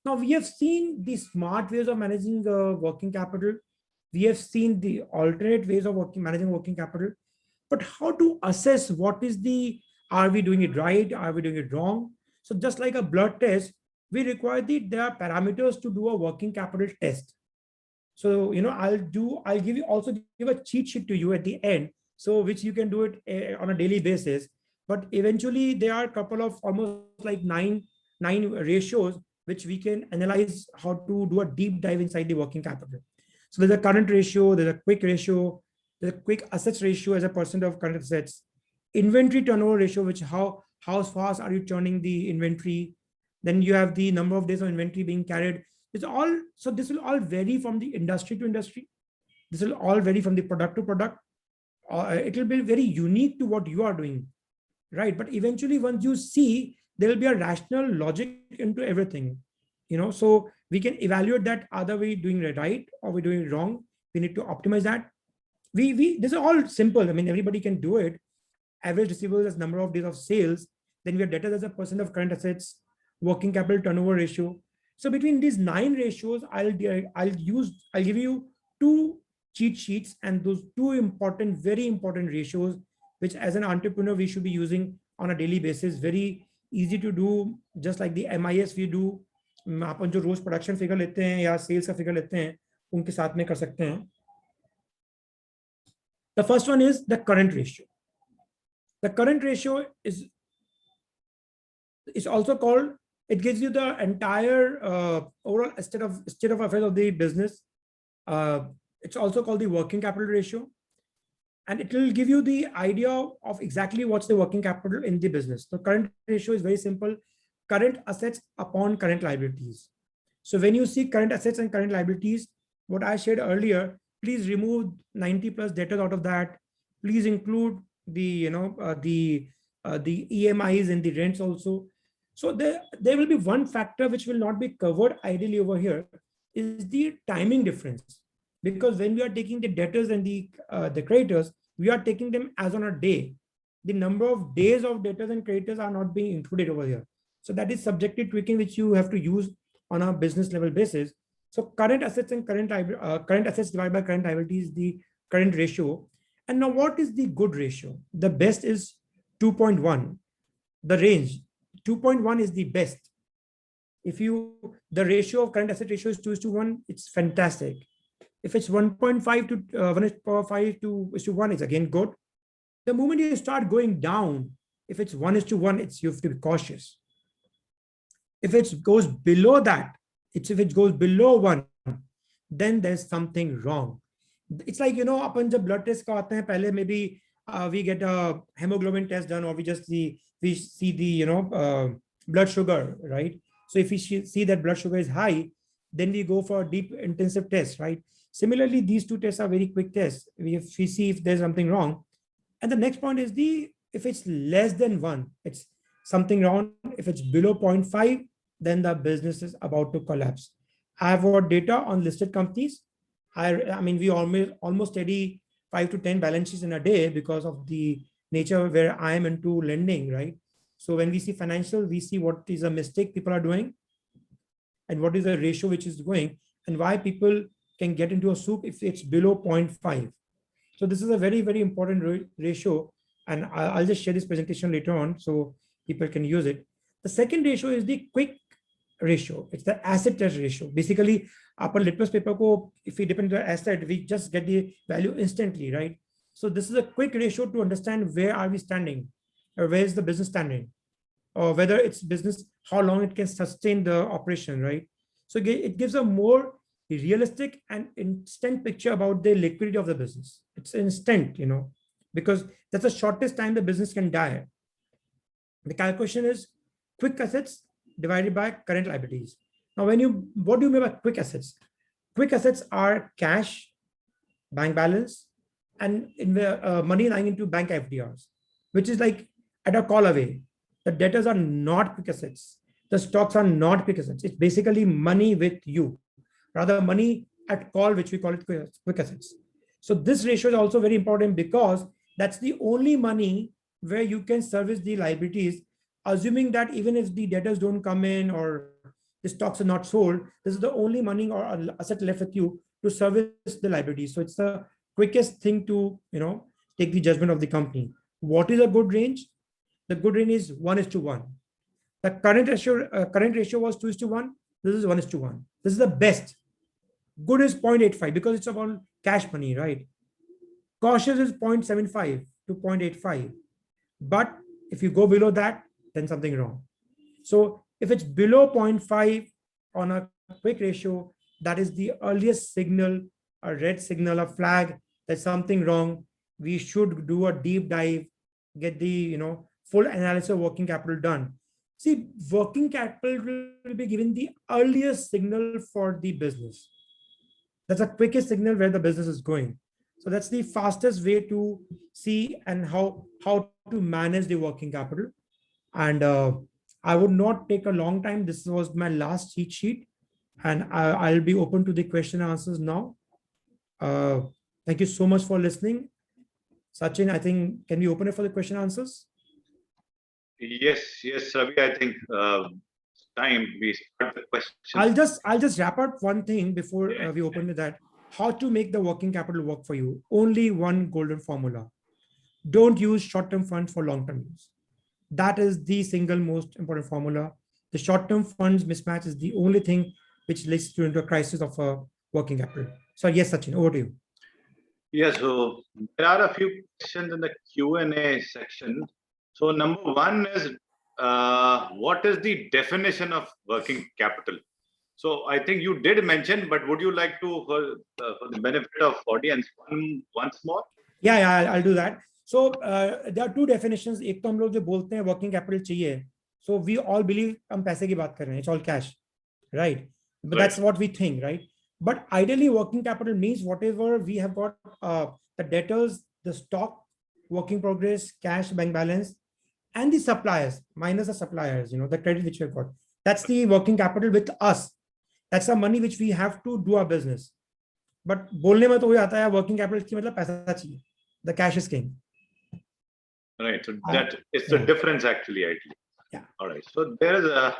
Now we have seen the smart ways of managing working capital. We have seen the alternate ways of managing working capital. but how to assess what is the, are we doing it right? Are we doing it wrong? So just like a blood test, we require there are parameters to do a working capital test. So, I'll give you also give a cheat sheet to you at the end, so which you can do it on a daily basis. But eventually there are a couple of almost like nine ratios, which we can analyze how to do a deep dive inside the working capital. So there's a current ratio, there's a quick ratio, there's a quick assets ratio as a percent of current assets, inventory turnover ratio, which how fast are you turning the inventory? Then you have the number of days of inventory being carried. It's all, so this will all vary from the industry to industry. This will all vary from the product to product. It will be very unique to what you are doing, right? But eventually, once you see, there will be a rational logic into everything, so we can evaluate that, either we doing it right or we're doing it wrong. We need to optimize that. This is all simple. I mean, everybody can do it. Average receivables as number of days of sales. Then we have debtors as a percent of current assets, working capital turnover ratio. So between these 9 ratios, I'll give you 2 cheat sheets, and those 2 important, very important ratios, which as an entrepreneur we should be using on a daily basis. Very easy to do, just like the MIS we do. अपन जो रोज production figure लेते हैं या sales का figure लेते हैं, उनके साथ में कर सकते हैं. The first one is the current ratio. The current ratio is also called, it gives you the entire overall state of affairs of the business. It's also called the working capital ratio, and it will give you the idea of exactly what's the working capital in the business. The current ratio is very simple: current assets upon current liabilities. So when you see current assets and current liabilities, what I shared earlier, please remove 90 plus debtors out of that. Please include the EMIs and the rents also. So there will be one factor which will not be covered ideally over here, is the timing difference. Because when we are taking the debtors and the creditors, we are taking them as on a day. The number of days of debtors and creditors are not being included over here. So that is subjective tweaking, which you have to use on a business level basis. So current assets and current assets divided by current liability is the current ratio. And now what is the good ratio? The best is 2.1. The range 2.1 is the best. If the ratio of current asset ratio is 2:1, it's fantastic. If it's 1.5 to 1:5 to 1, it's again good. The moment you start going down, if it's 1:1, you have to be cautious. If it goes below that, if it goes below 1, then there's something wrong. It's like, अपन जब blood test का आते हैं, पहले maybe we get a hemoglobin test done, or we see the blood sugar, right? So if we see that blood sugar is high, then we go for a deep intensive test, right? Similarly, these 2 tests are very quick tests. We see if there's something wrong. And the next point is if it's less than 1, it's something wrong. If it's below 0.5, then the business is about to collapse. I have got data on listed companies. I mean, we almost study 5 to 10 balance sheets in a day because of the nature where I am into lending, right? So when we see financial, we see what is a mistake people are doing and what is the ratio which is going, and why people can get into a soup if it's below 0.5. So this is a very, very important ratio, and I'll just share this presentation later on so people can use it. The second ratio is the quick ratio. It's the asset test ratio. Basically, upon litmus paper ko, if we depend on the asset, we just get the value instantly, right? So this is a quick ratio to understand where are we standing, or where is the business standing, or whether it's business, how long it can sustain the operation, right? So it gives a more realistic and instant picture about the liquidity of the business. It's instant, because that's the shortest time the business can die. The calculation is quick assets divided by current liabilities. Now, what do you mean by quick assets? Quick assets are cash, bank balance, and money lying into bank FDRs, which is like at a call away. The debtors are not quick assets. The stocks are not quick assets. It's basically money with you, rather money at call, which we call it quick assets. So this ratio is also very important because that's the only money where you can service the liabilities, assuming that even if the debtors don't come in or the stocks are not sold, this is the only money or asset left with you to service the liabilities. So it's the quickest thing to, take the judgment of the company. What is a good range? The good range is 1:1. The current ratio was 2:1. This is 1:1. This is the best. Good is 0.85 because it's about cash money, right? Cautious is 0.75 to 0.85. But if you go below that, then something wrong. So if it's below 0.5 on a quick ratio, that is the earliest signal, a red signal, a flag, there's something wrong. We should do a deep dive, get the full analysis of working capital done. See, working capital will be given the earliest signal for the business. That's the quickest signal where the business is going. So that's the fastest way to see and how to manage the working capital. And I would not take a long time. This was my last cheat sheet, and I'll be open to the question and answers now. Thank you so much for listening. Sachin, I think, can we open it for the question and answers? Yes, Ravi, I think time we start the question. I'll just wrap up one thing before we open to that. How to make the working capital work for you. Only one golden formula. Don't use short-term funds for long-term use. That is the single most important formula. The short-term funds mismatch is the only thing which leads you into a crisis of a working capital. So yes, Sachin, over to you. Yes, so there are a few questions in the Q&A section. So number one is, what is the definition of working capital? So I think you did mention, but would you like to, for the benefit of audience, once more? Yeah, I'll do that. So there are two definitions. एक तो हम लोग जो बोलते हैं working capital चाहिए. So we all believe हम पैसे की बात कर रहे हैं. It's all cash, right? But Right. That's what we think, right? But ideally, working capital means whatever we have got, the debtors, the stock, work in progress, cash, bank balance, and the suppliers, minus the suppliers, the credit which we have got. That's the working capital with us. That's the money which we have to do our business. But बोलने में तो वही आता है working capital की मतलब पैसा चाहिए. The cash is king. Right. So that is the difference actually. Yeah. All right. So there is a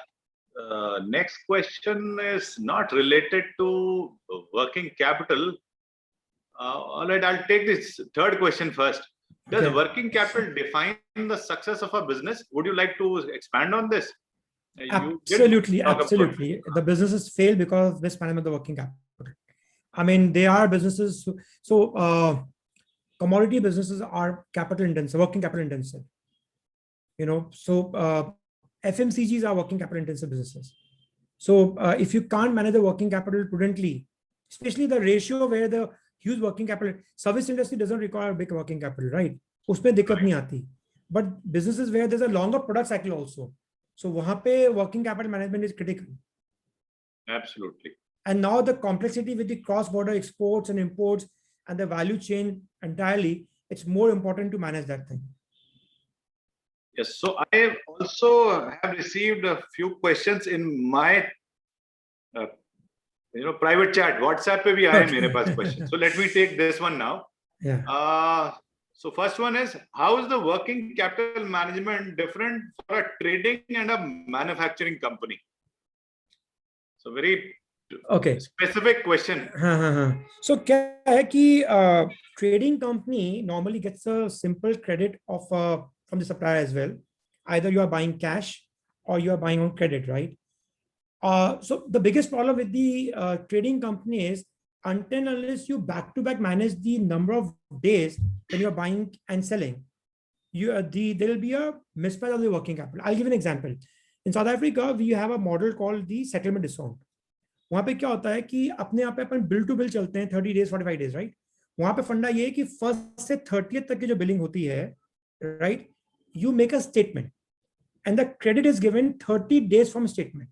next question is not related to working capital. All right. I'll take this third question first. Does Okay. working capital define the success of a business? Would you like to expand on this? You did Absolutely, talk about- absolutely. The businesses fail because of mismanagement of the working capital. I mean, they are businesses. So commodity businesses are capital intensive, working capital intensive. So FMCGs are working capital intensive businesses. So if you can't manage the working capital prudently, especially the ratio where the huge working capital, service industry doesn't require big working capital, right? उसमें दिक्कत नहीं आती. But businesses where there's a longer product cycle also. So वहाँ पे working capital management is critical. Absolutely. And now the complexity with the cross-border exports and imports and the value chain entirely, it's more important to manage that thing. Yes. So I also have received a few questions in my private chat. WhatsApp पे भी आए मेरे पास questions. So let me take this one now. Yeah. So first one is, how is the working capital management different for a trading and a manufacturing company? So very specific question. So क्या है कि trading company normally gets a simple credit of from the supplier as well. Either you are buying cash or you are buying on credit, right? So the biggest problem with the trading company is until unless you back-to-back manage the number of days when you're buying and selling, there will be a mismatch of the working capital. I'll give an example. In South Africa, we have a model called the settlement discount. वहाँ पे क्या होता है कि अपने आप पे अपन bill to bill चलते हैं 30 days 45 days, राइट? वहाँ पे फंडा ये है कि 1st से 30th तक की जो बिलिंग होती है, right, you make a statement and the credit is given 30 days from statement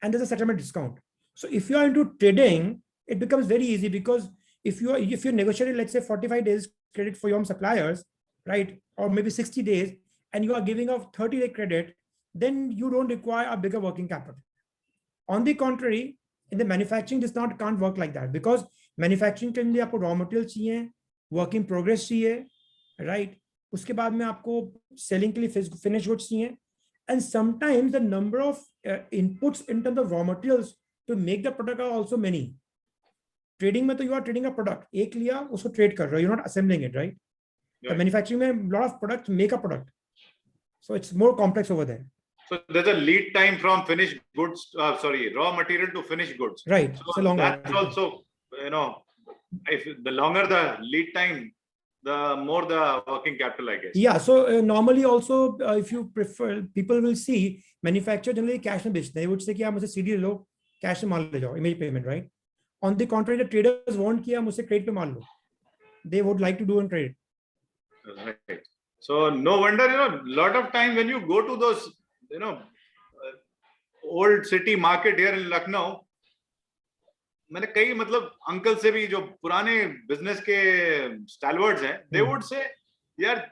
and there's a settlement discount. So if you are into trading, it becomes very easy because if you negotiate, let's say 45 days credit for your suppliers, right, or maybe 60 days, and you are giving a 30-day credit, then you don't require a bigger working capital. On the contrary, in the manufacturing, this can't work like that because manufacturing के लिए आपको raw material चाहिए, work in progress चाहिए, right? उसके बाद में आपको selling के लिए finished goods चाहिए, and sometimes the number of inputs in terms of raw materials to make the product are also many. Trading में तो you are trading a product, एक लिया उसको trade कर रहे हो, you're not assembling it, right? The manufacturing में lot of products make a product, so it's more complex over there. So there's a lead time from finished goods, raw material to finished goods. Right. So that's also, if the longer the lead time, the more the working capital, I guess. Yeah. So normally also, if you prefer, people will see manufacturer generally cash and beach. They would say, "Ki mujhe CD lo, cash में माल ले जाओ, immediate payment," right? On the contrary, the traders want कि मुझसे credit पे माल लो. They would like to do on credit. Right. So no wonder, lot of time when you go to those, old city market here in Lucknow, मैंने कई मतलब uncle से भी जो पुराने बिजनेस के स्टैलवर्ड्स हैं, they would say, यार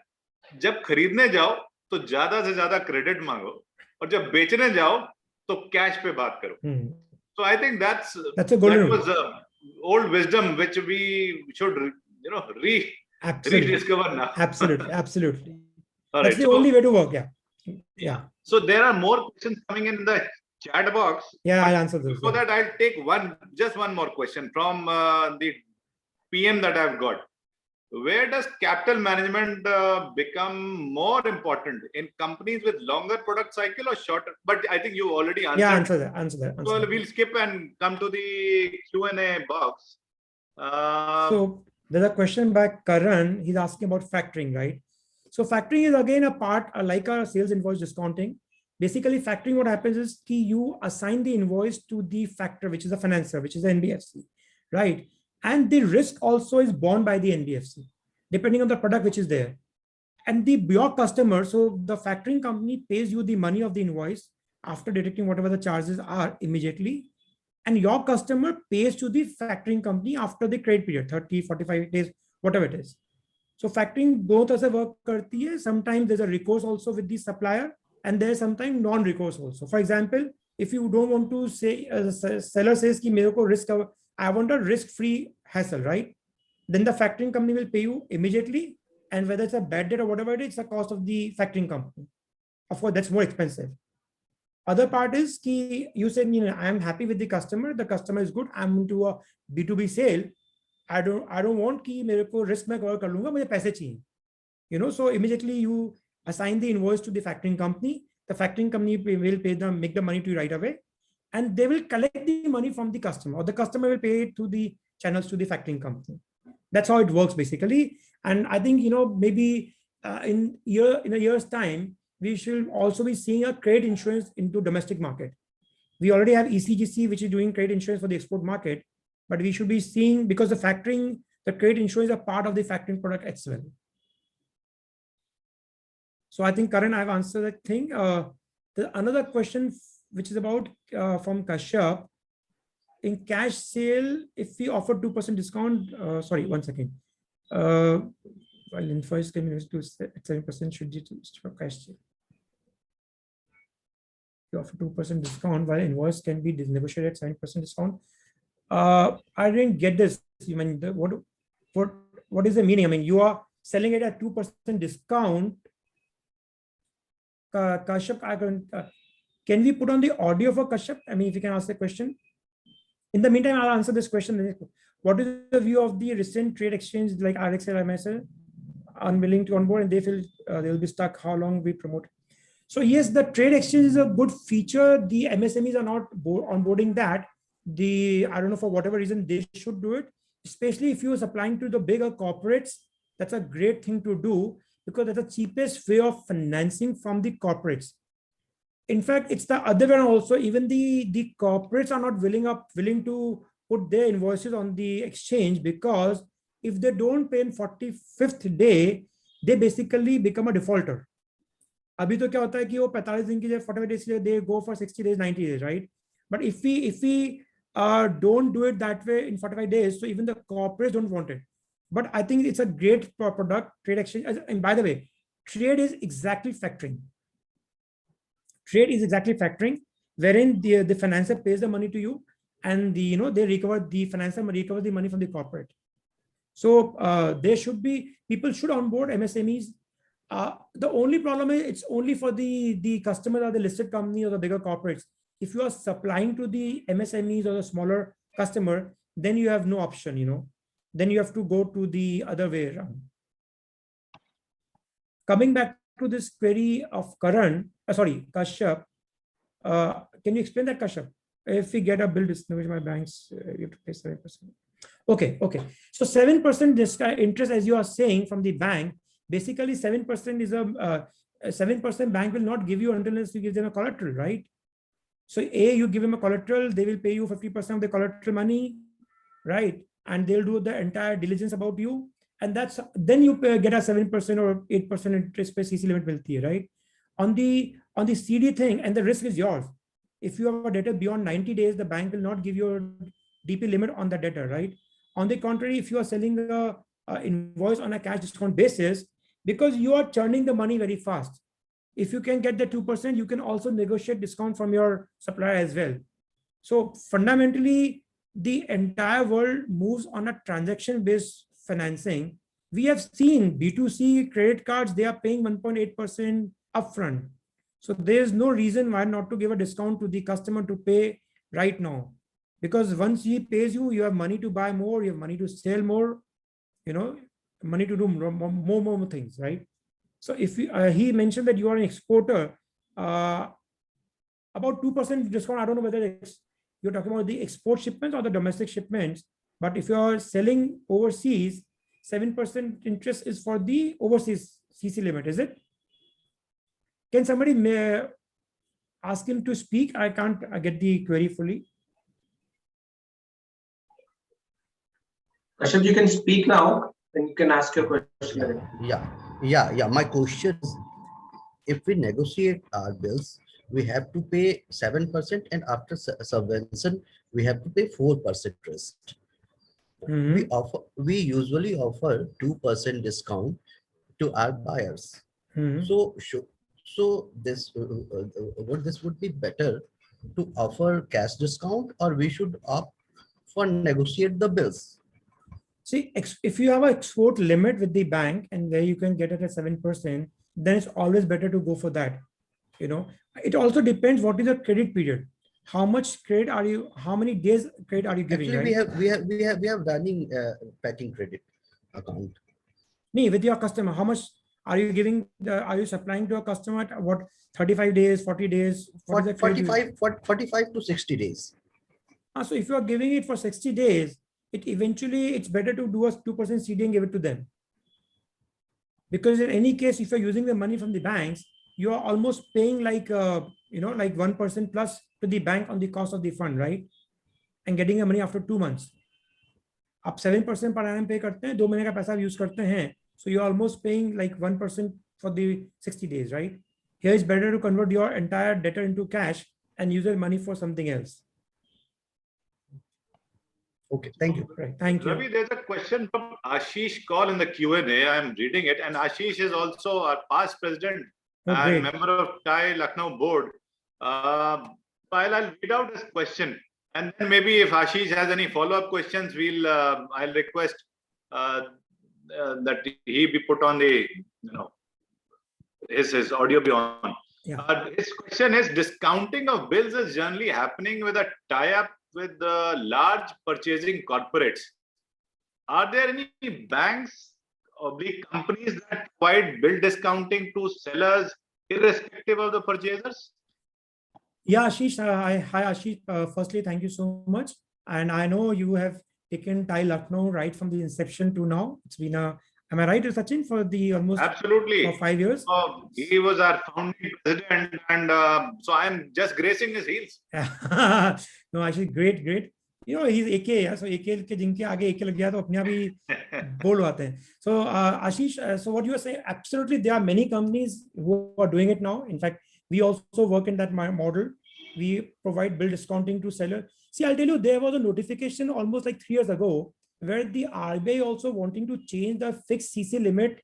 जब खरीदने जाओ तो ज्यादा से ज्यादा क्रेडिट मांगो और जब बेचने जाओ तो कैश पे बात करो. So I think that was old wisdom which we should rediscover now. Absolutely. All That's right, the only way to work. Yeah. So there are more questions coming in the chat box. Yeah, I'll answer those. Before that, I'll take just one more question from the PM that I've got. Where does capital management become more important in companies with longer product cycle or shorter? But I think you already answered. Yeah, answer that. So we'll skip and come to the Q&A box. So there's a question by Karan. He's asking about factoring, right? So factoring is again a part like a sales invoice discounting. Basically, factoring, what happens is you assign the invoice to the factor, which is a financer, which is the NBFC, right? And the risk also is borne by the NBFC, depending on the product which is there. And your customer, so the factoring company pays you the money of the invoice after deducting whatever the charges are immediately. And your customer pays to the factoring company after the credit period, 30, 45 days, whatever it is. So factoring both as a work karti hai. Sometimes there's a recourse also with the supplier, and there's sometimes non-recourse also. For example, if you don't want to say, seller says ki mere ko risk, I want a risk-free hassle, right? Then the factoring company will pay you immediately, and whether it's a bad debt or whatever it is, it's the cost of the factoring company. Of course, that's more expensive. Other part is ki you say, I am happy with the customer is good, I'm into a B2B sale. I don't want ki mere ko risk mein cover kar lunga, mujhe paise chahiye. So immediately you assign the invoice to the factoring company. The factoring company will make the money to you right away, and they will collect the money from the customer, or the customer will pay it to the channels to the factoring company. That's how it works basically. And I think maybe in a year's time, we should also be seeing a credit insurance into domestic market. We already have ECGC, which is doing credit insurance for the export market, but we should be seeing, because the credit insurance is a part of the factoring product as well. So I think, Karan, I've answered that thing. Another question, which is about from Kashyap. In cash sale, if we offer 2% discount, sorry, 1 second. While invoice can be to 7%, should you for cash sale? You offer 2% discount while invoice can be negotiated at 7% discount. I didn't get this. You mean what is the meaning? I mean, you are selling it at 2% discount. Kashyap, can we put on the audio for Kashyap? I mean, if you can ask the question. In the meantime, I'll answer this question. What is the view of the recent trade exchange like RXL, MSL, unwilling to onboard, and they feel they will be stuck? How long we promote? So yes, the trade exchange is a good feature. The MSMEs are not onboarding that. I don't know, for whatever reason, they should do it, especially if you are supplying to the bigger corporates. That's a great thing to do, because that's the cheapest way of financing from the corporates. In fact, it's the other way also. Even the corporates are not willing to put their invoices on the exchange, because if they don't pay in 45th day, they basically become a defaulter. अभी तो क्या होता है कि वो 45 दिन की 45 days they go for 60 days, 90 days, right? But if we don't do it that way in 45 days, so even the corporates don't want it. But I think it's a great product, trade exchange. And by the way, trade is exactly factoring. Trade is exactly factoring, wherein the financer pays the money to you, and the financer recovers the money from the corporate. So people should onboard MSMEs. The only problem is it's only for the customers or the listed company or the bigger corporates. If you are supplying to the MSMEs or the smaller customer, then you have no option. Then you have to go to the other way around. coming back to this query of Karan, Kashyap, can you explain that, Kashyap? If we get a bill distributed by banks, you have to pay 7%. Okay. So 7% interest, as you are saying, from the bank, basically 7% is 7% bank will not give you unless you give them a collateral, right? So you give them a collateral, they will pay you 50% of the collateral money, right? And they'll do the entire diligence about you. And then you get a 7% or 8% interest per CC limit milti hai, right? On the CD thing, and the risk is yours. If you have a debtor beyond 90 days, the bank will not give you a DP limit on the debtor, right? On the contrary, if you are selling a invoice on a cash discount basis, because you are churning the money very fast, if you can get the 2%, you can also negotiate discount from your supplier as well. So fundamentally, the entire world moves on a transaction-based financing. We have seen B2C credit cards, they are paying 1.8% upfront. So there is no reason why not to give a discount to the customer to pay right now. Because once he pays you, you have money to buy more, you have money to sell more, money to do more things, right? So if he mentioned that you are an exporter, about 2% discount, I don't know whether you're talking about the export shipments or the domestic shipments, but if you are selling overseas, 7% interest is for the overseas CC limit, is it? Can somebody ask him to speak? I can't get the query fully. Kashyap, you can speak now, and you can ask your question. Yeah. My question is, if we negotiate our bills, we have to pay 7%, and after subvention, we have to pay 4% interest. We usually offer 2% discount to our buyers. So this would be better to offer cash discount, or we should opt for negotiate the bills. See, if you have an export limit with the bank and where you can get it at 7%, then it's always better to go for that. It also depends what is the credit period. How much credit are you? How many days credit are you giving? Actually, right? we have running packing credit account. With your customer, how much are you giving? Are you supplying to a customer at what, 35 days, 40 days? 45 to 60 days. So if you are giving it for 60 days, it's better to do a 2% CD and give it to them. Because in any case, if you're using the money from the banks, you are almost paying like 1% plus to the bank on the cost of the fund, right? And getting the money after 2 months. आप 7% per annum pay करते हैं, 2 महीने का पैसा use करते हैं, so you're almost paying like 1% for the 60 days, right? Here it's better to convert your entire debtor into cash and use the money for something else. Okay, thank you. Right, thank you. Ravi, there's a question from Ashish Kaul in the Q&A. I'm reading it, and Ashish is also our past president and member of TiE Lucknow board. I'll read out this question, and then maybe if Ashish has any follow-up questions, I'll request that he be put on the, his audio be on. Yeah. His question is: discounting of bills is generally happening with a tie-up with the large purchasing corporates. Are there any banks or big companies that provide bill discounting to sellers irrespective of the purchasers? Yeah, Ashish. Hi, Ashish. Firstly, thank you so much. And I know you have taken TiE Lucknow right from the inception to now. It's been am I right, Sachin, for the almost absolutely for 5 years? He was our founding president, and so I'm just gracing his heels. No, actually, great. He's AK, yeah. So AK के जिनके आगे AK लग गया तो अपने आप ही बोल आते हैं. So Ashish, so what you are saying, absolutely, there are many companies who are doing it now. In fact, we also work in that model. We provide bill discounting to sellers. See, I'll tell you, there was a notification almost like 3 years ago where the RBI also wanting to change the fixed CC limit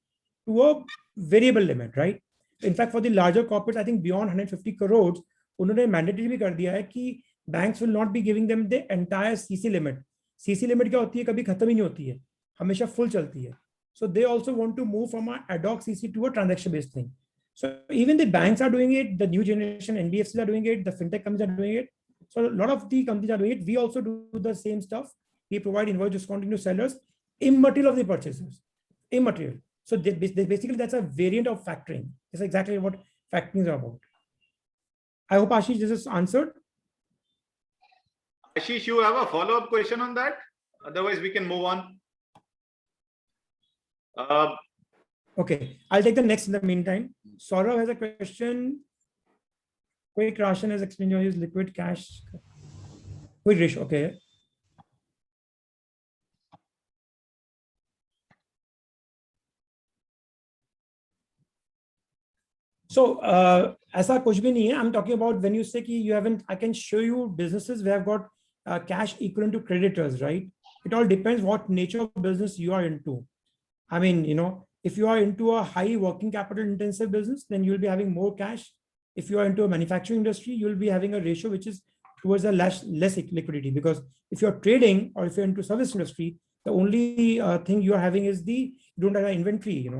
to a variable limit, right? In fact, for the larger corporates, I think beyond 150 crores, उन्होंने mandatory भी कर दिया है कि banks will not be giving them the entire CC limit. CC limit क्या होती है? कभी खत्म ही नहीं होती है, हमेशा full चलती है. So they also want to move from an ad hoc CC to a transaction-based thing. So even the banks are doing it, the new generation NBFCs are doing it, the fintech companies are doing it. So a lot of the companies are doing it. We also do the same stuff. We provide invoice discounting to sellers, immaterial of the purchases. Immaterial. So basically, that's a variant of factoring. That's exactly what factoring is about. I hope Ashish, this is answered. Ashish, you have a follow-up question on that? Otherwise, we can move on. Okay, I'll take the next in the meantime. Saurav has a question. Quick ration has explained your use liquid cash. Quick ratio, okay. So, ऐसा कुछ भी नहीं है. I'm talking about when you say कि you haven't, I can show you businesses where have got cash equivalent to creditors, right? It all depends what nature of business you are into. I mean, if you are into a high working capital intensive business, then you'll be having more cash. If you are into a manufacturing industry, you'll be having a ratio which is towards a less liquidity, because if you're trading or if you're into service industry, the only thing you are having is you don't have an inventory,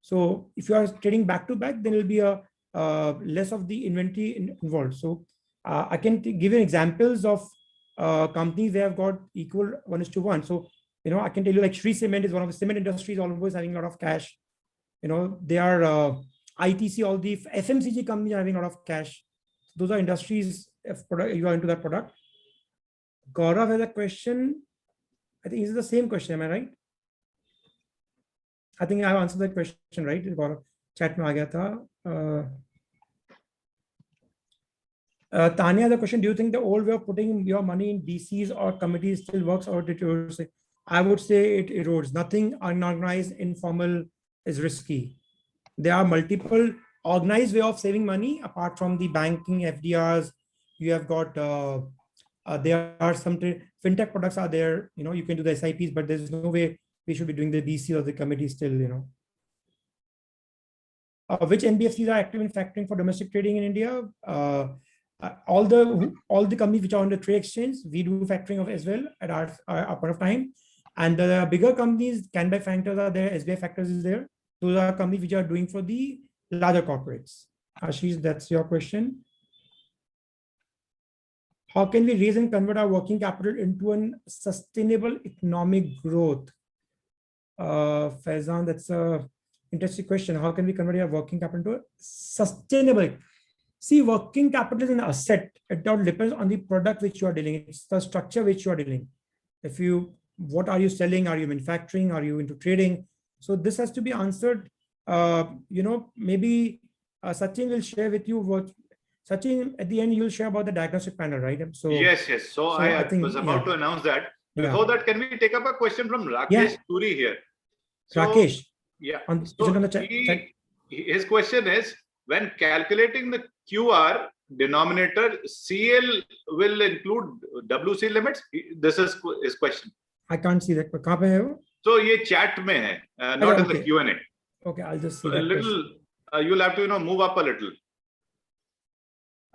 So if you are trading back to back, then it will be a less of the inventory involved. So I can give you examples of companies that have got equal 1:1. So I can tell you like Shree Cement is one of the cement industries always having a lot of cash. They are ITC, all the FMCG companies are having a lot of cash. Those are industries if you are into that product. Gaurav has a question. I think it's the same question. Am I right? I think I have answered that question, right? Gaurav, chat mein aa gaya tha. Tanya has a question. Do you think the old way of putting your money in DCs or committees still works, or did you say? I would say it erodes. Nothing unorganized, informal is risky. There are multiple organized way of saving money apart from the banking FDRs. You have got there are some fintech products are there. You can do the SIPs, but there's no way we should be doing the DC or the committee still. Which NBFCs are active in factoring for domestic trading in India? All the companies which are on the trade exchange, we do factoring of as well at our point of time. And the bigger companies, Canby Factors are there, SBI Factors is there. Those are companies which are doing for the larger corporates. Ashish, that's your question. How can we raise and convert our working capital into a sustainable economic growth? Faizan, that's a interesting question. How can we convert our working capital into a sustainable? See, working capital is an asset. It all depends on the product which you are dealing. It's the structure which you are dealing. What are you selling? Are you manufacturing? Are you into trading? So this has to be answered. Maybe Sachin will share with you what. Sachin, at the end, you'll share about the diagnostic panel, right? So yes. So I think, was about to announce that. Before that, can we take up a question from Rakesh Turi here? So, Rakesh. Yeah. On the chat? His question is, when calculating the QR denominator, CL will include WC limits? This is his question. I can't see that. कहाँ पे है वो? So ये chat में है, not in the Q&A. Okay, I'll just see so that. A little, you'll have to move up a little.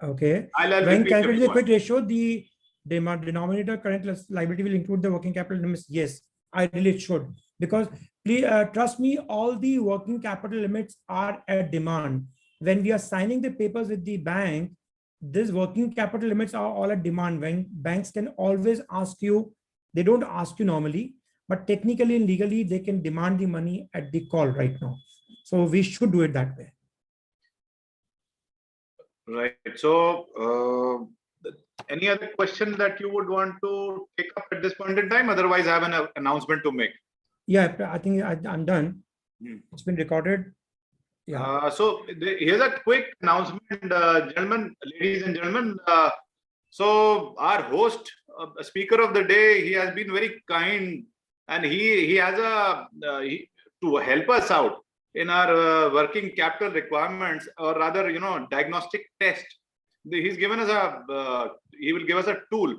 Okay. When calculating the quick ratio, the denominator current liability will include the working capital limits. Yes, ideally it should, because please trust me, all the working capital limits are at demand. When we are signing the papers with the bank, these working capital limits are all at demand. When banks can always ask you, they don't ask you normally, but technically and legally they can demand the money at the call right now. So we should do it that way. Right. So any other question that you would want to take up at this point in time? Otherwise, I have an announcement to make. Yeah, I think I'm done. It's been recorded. Yeah. So here's a quick announcement, gentlemen, ladies and gentlemen. So our host, speaker of the day, he has been very kind, and he has to help us out in our working capital requirements, or rather, diagnostic test. He's given us he will give us a tool.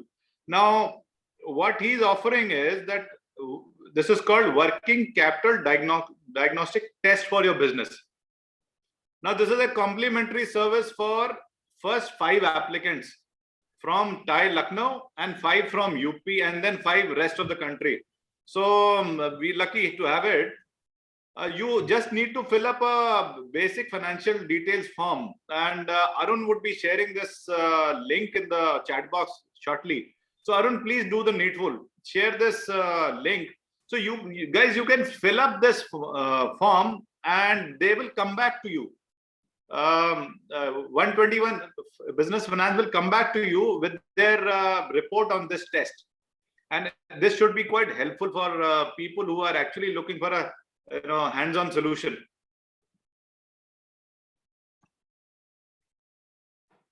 Now, what he's offering is that this is called working capital diagnostic test for your business. Now, this is a complimentary service for first 5 applicants from TiE Lucknow and 5 from UP, and then 5 rest of the country. So we're lucky to have it. You just need to fill up a basic financial details form, and Arun would be sharing this link in the chat box shortly. So Arun, please do the needful. Share this link So you guys, you can fill up this form and they will come back to you. 121 Business Finance will come back to you with their report on this test. And this should be quite helpful for people who are actually looking for a hands-on solution.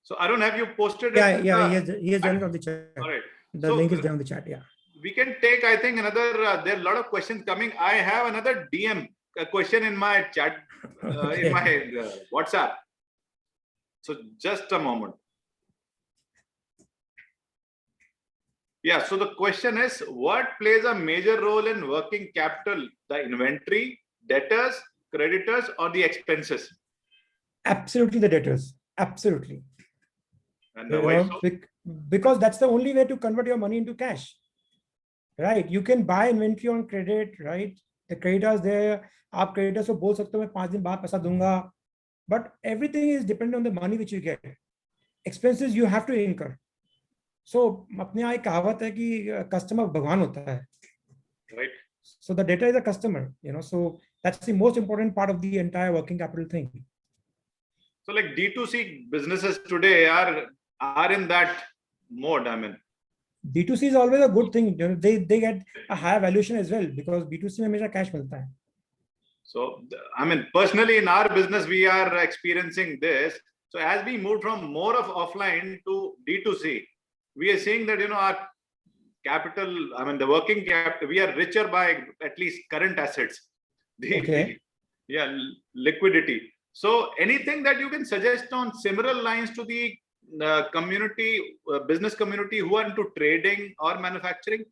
So Arun, have you posted it? Yeah, he has done it on the chat. All right. The link is there on the chat, yeah. We can take, I think, another, there are a lot of questions coming. I have another DM, a question in my chat, in my WhatsApp. So just a moment. Yeah, so the question is, what plays a major role in working capital? The inventory, debtors, creditors, or the expenses? Absolutely the debtors. Absolutely. And why so? Because that's the only way to convert your money into cash. Right? You can buy inventory on credit, right? The creditors there, आप creditors को बोल सकते हो मैं 5 दिन बाद पैसा दूंगा. But everything is dependent on the money which you get. Expenses you have to incur. So अपने यहाँ एक कहावत है कि customer भगवान होता है. Right. So the debtor is a customer, so that's the most important part of the entire working capital thing. So like D2C businesses today are in that mode, I mean. D2C is always a good thing. They get a higher valuation as well because B2C में हमेशा cash मिलता है. So, I mean, personally in our business, we are experiencing this. So as we move from more of offline to D2C, we are seeing that, our capital, I mean, the working capital, we are richer by at least current assets. Liquidity. So anything that you can suggest on similar lines to the community, business community who are into trading or manufacturing?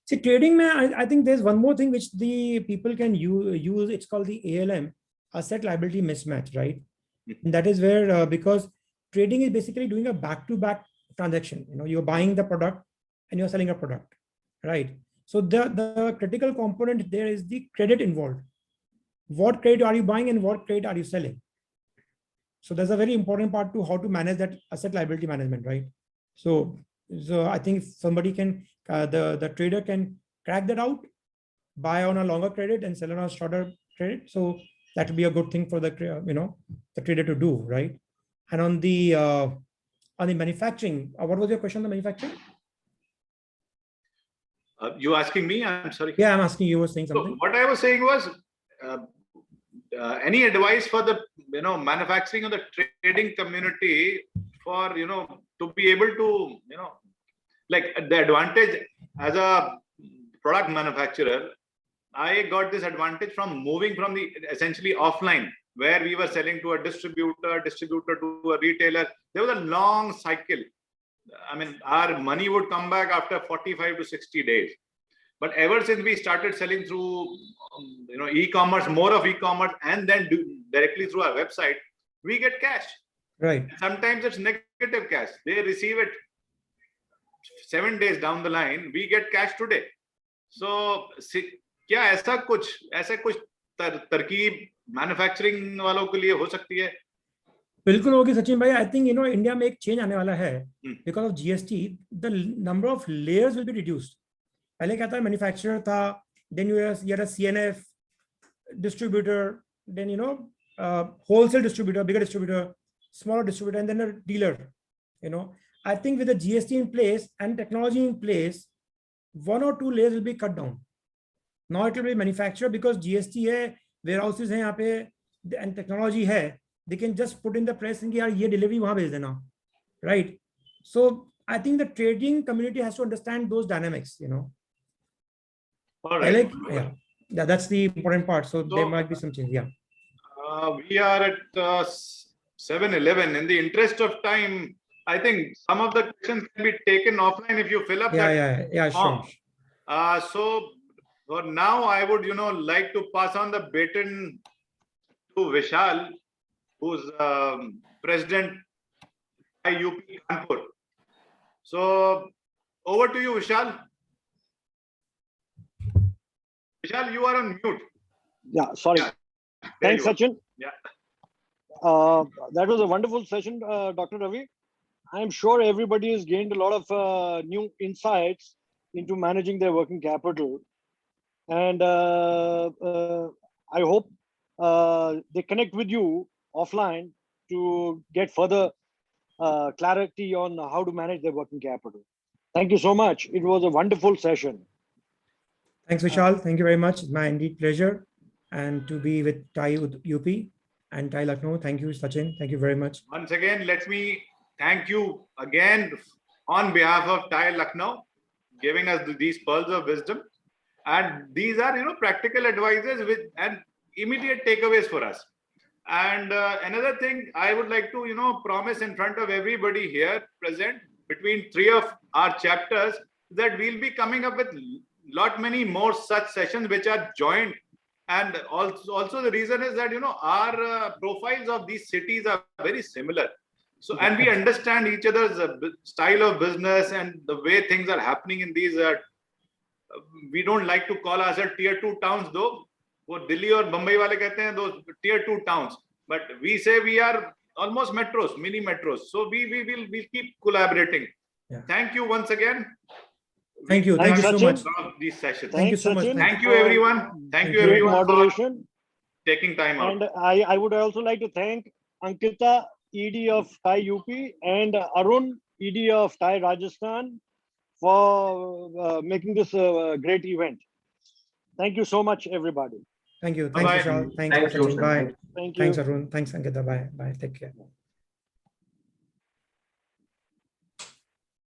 See, trading, I think there's one more thing which the people can use. It's called the ALM, asset liability mismatch, right? And that is where, because trading is basically doing a back-to-back transaction. You're buying the product and you're selling a product, right? So the critical component there is the credit involved. What credit are you buying and what credit are you selling? So there's a very important part to how to manage that asset liability management, right? So I think somebody can, the trader can crack that out, buy on a longer credit and sell on a shorter credit. So that will be a good thing for the the trader to do, right? And on the manufacturing, what was your question on the manufacturing? You asking me? I'm sorry. Yeah, I'm asking you. You were saying something. So what I was saying was, any advice for the manufacturing or the trading community for to be able to like the advantage as a product manufacturer? I got this advantage from moving from the essentially offline, where we were selling to a distributor to a retailer. There was a long cycle. I mean, our money would come back after 45 to 60 days. But ever since we started selling through e-commerce, more of e-commerce, and then directly through our website, we get cash. Right. Sometimes it's negative cash. They receive it 7 days down the line. We get cash today. So क्या ऐसा कुछ तरकीब manufacturing वालों के लिए हो सकती है? बिल्कुल होगी सचिन भाई. आई थिंक इंडिया में एक चेंज आने वाला है because of GST. The number of layers will be reduced. पहले क्या था, मैन्युफैक्चरर था, then you had a CNF distributor, then wholesale distributor, bigger distributor, smaller distributor, and then a dealer. I think with the GST in place and technology in place, 1 or 2 layers will be cut down. Now it will be manufacturer because GST है, warehouses हैं यहाँ पे, and technology है. They can just put in the press and यार ये delivery वहाँ भेज देना, right? So I think the trading community has to understand those dynamics. All right. Yeah, that's the important part. So there might be some change. Yeah. We are at 7:11. In the interest of time, I think some of the questions can be taken offline if you fill up that form. Sure. So for now, I would like to pass on the baton to Vishal, who's president IUP Kanpur. So over to you, Vishal. Vishal, you are on mute. Yeah, sorry. Yeah. Thanks, Sachin. Yeah. That was a wonderful session, Dr. Ravi. I'm sure everybody has gained a lot of new insights into managing their working capital. And I hope they connect with you offline to get further clarity on how to manage their working capital. Thank you so much. It was a wonderful session. Thanks, Vishal. Thank you very much. It's my indeed pleasure. And to be with TiE UP and TiE Lucknow. Thank you, Sachin. Thank you very much. Once again, let me thank you again on behalf of TiE Lucknow, giving us these pearls of wisdom. And these are, practical advices with and immediate takeaways for us. And another thing I would like to, promise in front of everybody here present, between 3 of our chapters, that we'll be coming up with lot many more such sessions which are joint. And also the reason is that, our profiles of these cities are very similar. So, and we understand each other's style of business and the way things are happening in these, we don't like to call ourselves tier 2 towns though. वो दिल्ली और बंबई वाले कहते हैं those tier 2 towns, but we say we are almost metros, mini metros. So we'll keep collaborating. Yeah. Thank you once again. Thank you. Thank you so Sachin. much. From these sessions. Thank you so much. Sachin, Thank you, for everyone. Thank you, great everyone, for moderation. taking time out. And I would also like to thank Ankita, ED of TiE UP, and Arun, ED of TiE Rajasthan, for making this a great event. Thank you so much, everybody. Thank you. Thanks, Bye-bye. Vishal. Thanks, Thank you. Sachin. Bye. Thank you. Thanks, Arun. Thanks, Ankita. Bye. Bye. Take care.